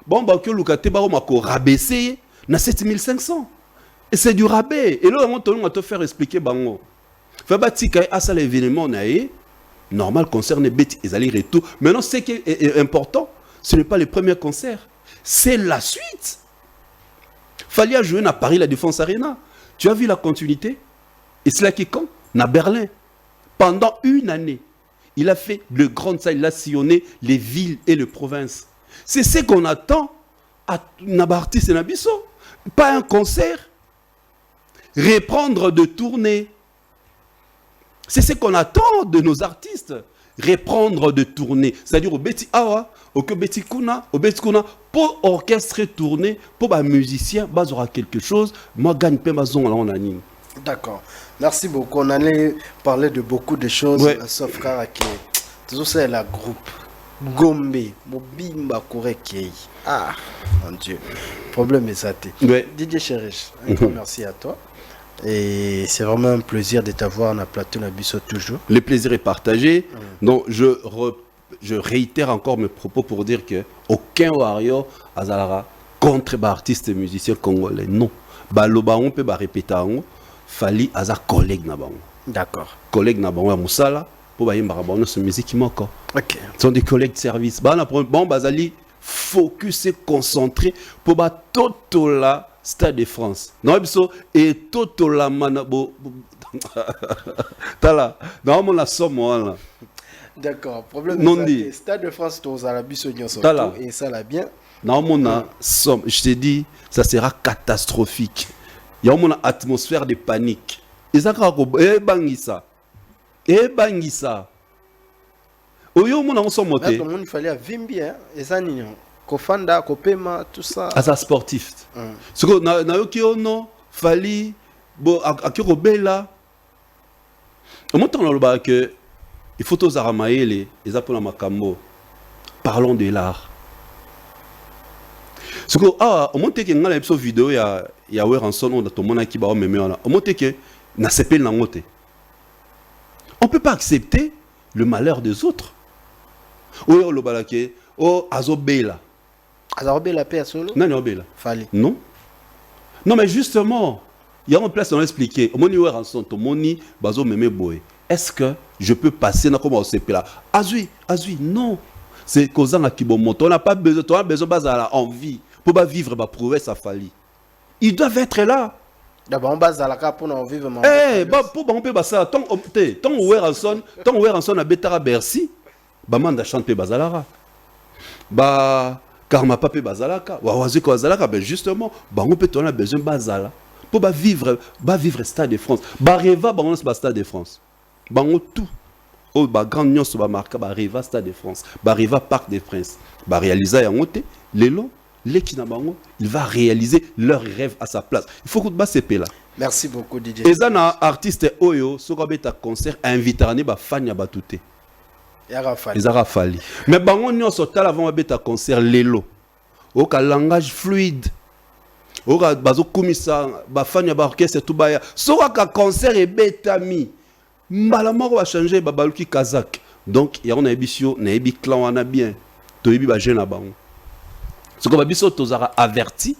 Bon, bah, que Lukate Baro m'a rabaissé, na 7500. Et c'est du rabais. Et là, on va te faire expliquer, bango. Fait batika à ça l'événement, normal, concerne Betty, ils allaient retour. Maintenant, ce qui est important, ce n'est pas les premiers concerts, c'est la suite. Fallait jouer à Paris, la Défense Arena. Tu as vu la continuité? Et c'est là qui quand? À Berlin. Pendant une année, il a fait de grandes salles, il a sillonné les villes et les provinces. C'est ce qu'on attend à Nabartis et Nabiso. Pas un concert. Reprendre de tournée. C'est ce qu'on attend de nos artistes. Reprendre de tournée. C'est-à-dire au Beti Awa, au Beti Kuna, pour orchestrer tourner, pour les musiciens, il y aura quelque chose. Moi, gagne pas ma zone en anime. D'accord. Merci beaucoup. On allait parler de beaucoup de choses, ouais. Sauf Karake. Tout ça, c'est la groupe. Gombe, Mobimba Korekei. Ah, mon Dieu. Problème est saté. Ouais. Didier Cherish, un grand merci à toi. Et c'est vraiment un plaisir de t'avoir dans la plateau Nabiso toujours. Le plaisir est partagé. Donc, je réitère encore mes propos pour dire que aucun warrior Azalara contre les artistes et musiciens congolais. Non. Baloba on peut répéter. Fali Aza collègue na bango. D'accord. Collègue na bango ya musala pour ba yimba bango ce musique qui manque. OK. Ce sont des collègues de service. Bon bazali focus et concentré pour ba totola Stade de France. Non biso et totola manabo. Tala. Non mon la somme là. D'accord. Problème non dit. Stade de France tous à la biso nyonso et ça l'a bien. Non mon somme, je te dis ça sera catastrophique. Il y a une atmosphère de panique. Ils ont bangisa. Oyo mon on sont montés. Il fallait à Vimbi hein, et ça nino. Kofanda, Kopema, tout ça. Asa sportif. Ce que na yo ki ono fali bo akiro bela. Au moment on le que il faut tous aramaele les apona makambo. Parlons de l'art. Ce que au moment que ngala episode vidéo ya Weranson on a tout monde qui ba o meme on. Au moment que na sepel na ngote. On peut pas accepter le malheur des autres. Oyo lo balake o azobela. Azobela paix solo. Non non bela. Fallait. Non. Non mais justement, il y a une place on a expliqué. Au moni Weranson to moni bazo meme boy. Est-ce que je peux passer na comme au sepela? Azui, non. C'est causant à Kibomoto. On n'a pas besoin, on a besoin de envie pour pas vivre, pour prouver sa folie. Ils doivent être là. D'abord, on base à la carte pour en vivre. Eh, pour on peut ça. Tant Weranson a Betara Bercy, Bamanda chante pe bazalara. Bah, Karma Pape bazalaka. Wawaziko bazalaka. Ben justement, on peut on a besoin de bazala pour pas vivre Stade de France. Bah Reva, on se Stade de France. Bah on tout. Oh, bah grand nion sur marque bah Riva Stade de France, bah Riva Parc des Princes, bah réaliser à monter les longs, les kinabango, il va réaliser leur rêve à sa place. Il faut que tu basses là. Merci beaucoup Didier. Et ça na artiste oyo, so ka beta concert inviterani ba fanya batute. Ils a fallu. Mais bango nion so tala avant beta concert lelo. Au ka langage fluide. Au ka bazo kumisa ba fanya ba orchestre tout baya. So ka concert et betami. Malamoko va changer babaluki kazak. Donc il y a un ambition, na ebi clan wana bien. To ebi ba jeune bango. Ce que babiso tozara averti,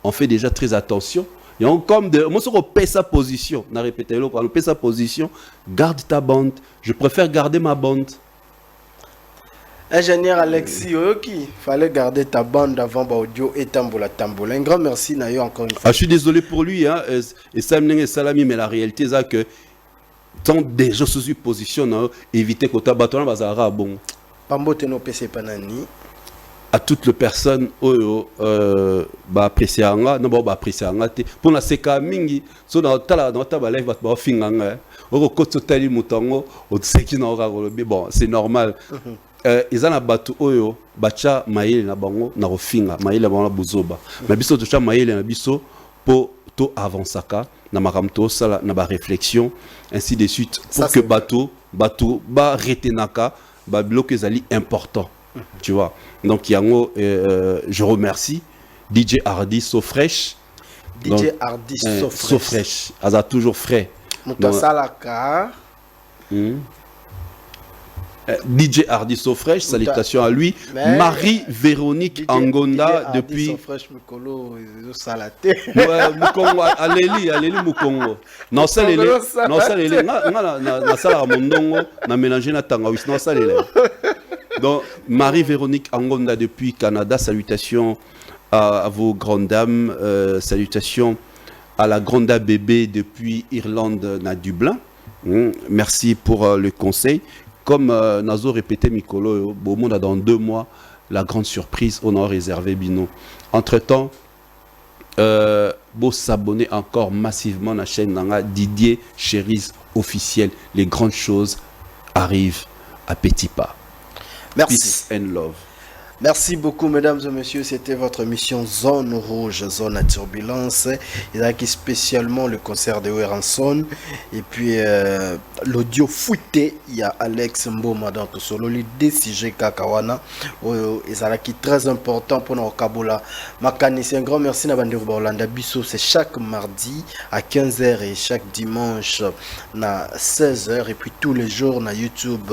on fait déjà très attention. Il y a comme de moi on paie sa position, na répété le on paie sa position, garde ta bande. Je préfère garder ma bande. Ingénieur Alexis Oyoki, fallait garder ta bande avant audio et tambola. Un grand merci Nayo encore une fois. Ah, je suis désolé pour lui hein et Samling Salami mais la réalité c'est que tant déjà sous une position éviter que ta bâton bazara bon pambote no pc panani à toutes les personnes ba apprécier nga non ba apprécier nga te pour na seka mingi so na tala na ta ba live ba finga nga o ko totali mutango o tseki na ora bon c'est normal ils en a batu oyo bacha maile na bango na rofinga maile ba buzoba na biso to cha maile na biso po to avansaka na makamto sala na ba réflexion ainsi de suite pour ça, que bateau ba retenaka ba bloquer zali important tu vois donc yango je remercie DJ Hardy so fresh DJ Hardy so fresh asa toujours frais muta salaka DJ Hardy Sofresh, salutations à lui. Marie-Véronique Angonda depuis. Sofresh Mikolo, Salate. Ouais, Mukongo, Aleli Mukongo. Non, ça les non, ça les na sala mondongo, na mélanger na tangawis, non, ça les. Donc, Marie-Véronique Angonda depuis Canada, salutations à vos grandes dames, salutations à la grande dame bébé depuis Irlande, na Dublin. Merci pour le conseil. Comme Nazo répétait Mikolo, au monde dans 2 mois, la grande surprise, on a réservé Bino. Entre-temps, beau s'abonner encore massivement à la chaîne Didier Chéris officiel. Les grandes choses arrivent à petits pas. Merci. Peace and love. Merci beaucoup, mesdames et messieurs. C'était votre émission Zone Rouge, Zone à Turbulence. Il y a qui spécialement le concert de Weranson. Et puis l'audio fouetté. Il y a Alex Mboma dans tout solo. Les DCG Kakawana. Et ça qui très important pour nos Kabola. Makani, c'est un grand merci à Bandiru Orlando Bisso. C'est chaque mardi à 15h et chaque dimanche à 16h. Et puis tous les jours na YouTube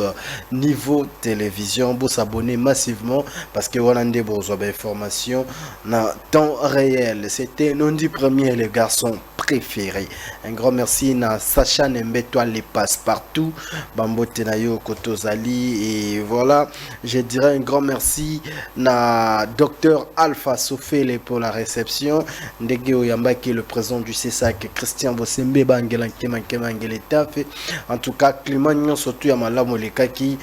Niveau Télévision. Vous s'abonner massivement. Parce que on a des informations en temps réel. C'était lundi premier les garçons préférés. Un grand merci à Sacha Nembeto les passe partout. Bambo Tenayo Kotozali. Et voilà, je dirais un grand merci à Dr Alpha Sofele pour la réception. Ndege Oyamba qui est le président du CESAC. Christian Bosembe Bangelan Kemangeletafe. En tout cas, Clément surtout Yamala Moleka qui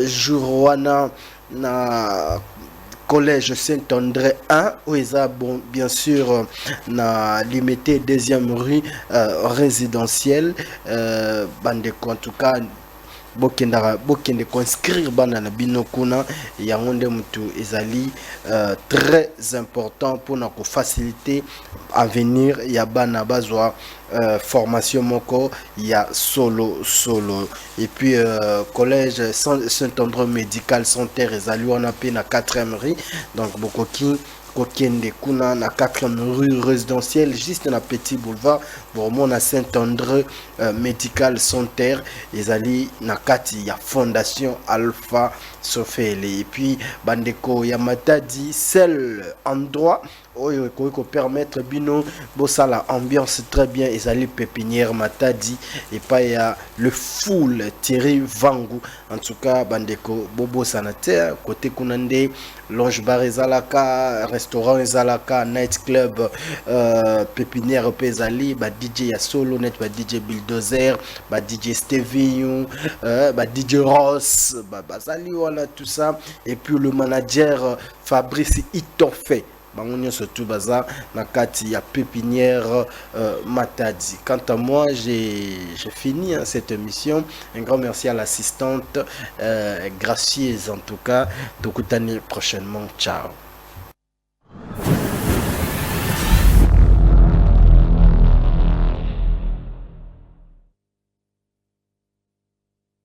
Jourouana na collège Saint-André 1 où ils ont bon, bien sûr na limité deuxième rue résidentielle bandeko en tout cas bokende conscrire bana na bino kuna yango nde mutu ezali très important pour na ko faciliter avenir ya bana bazwa formation moko ya solo et puis collège Saint-André médical santé ezali wana pe na 4e rue donc bokoki kokende kuna na 4e rue résidentielle juste na petit boulevard vraiment na Saint-André médical santé ezali na kati ya fondation Alpha Sofele et puis bandeko ya Matadi seul endroit oyo ko permettre bino bosala ambiance très bien ezali pépinière Matadi et pas ya le full Thierry Vangu en tout cas bandeko bobo sanitaire côté kunande lounge bar ezalaka restaurant ezalaka night club pépinière pezali ba DJ ya solo net ba DJ Bulldozer ba DJ Stevie ba DJ Ross ba bazali wala tout ça et puis le manager Fabrice Itofe bangonyo surtout baza na kati ya pépinière Matadi. Quant à moi, j'ai fini cette émission. Un grand merci à l'assistante gracieuse en tout cas. Tokutani prochainement. Ciao.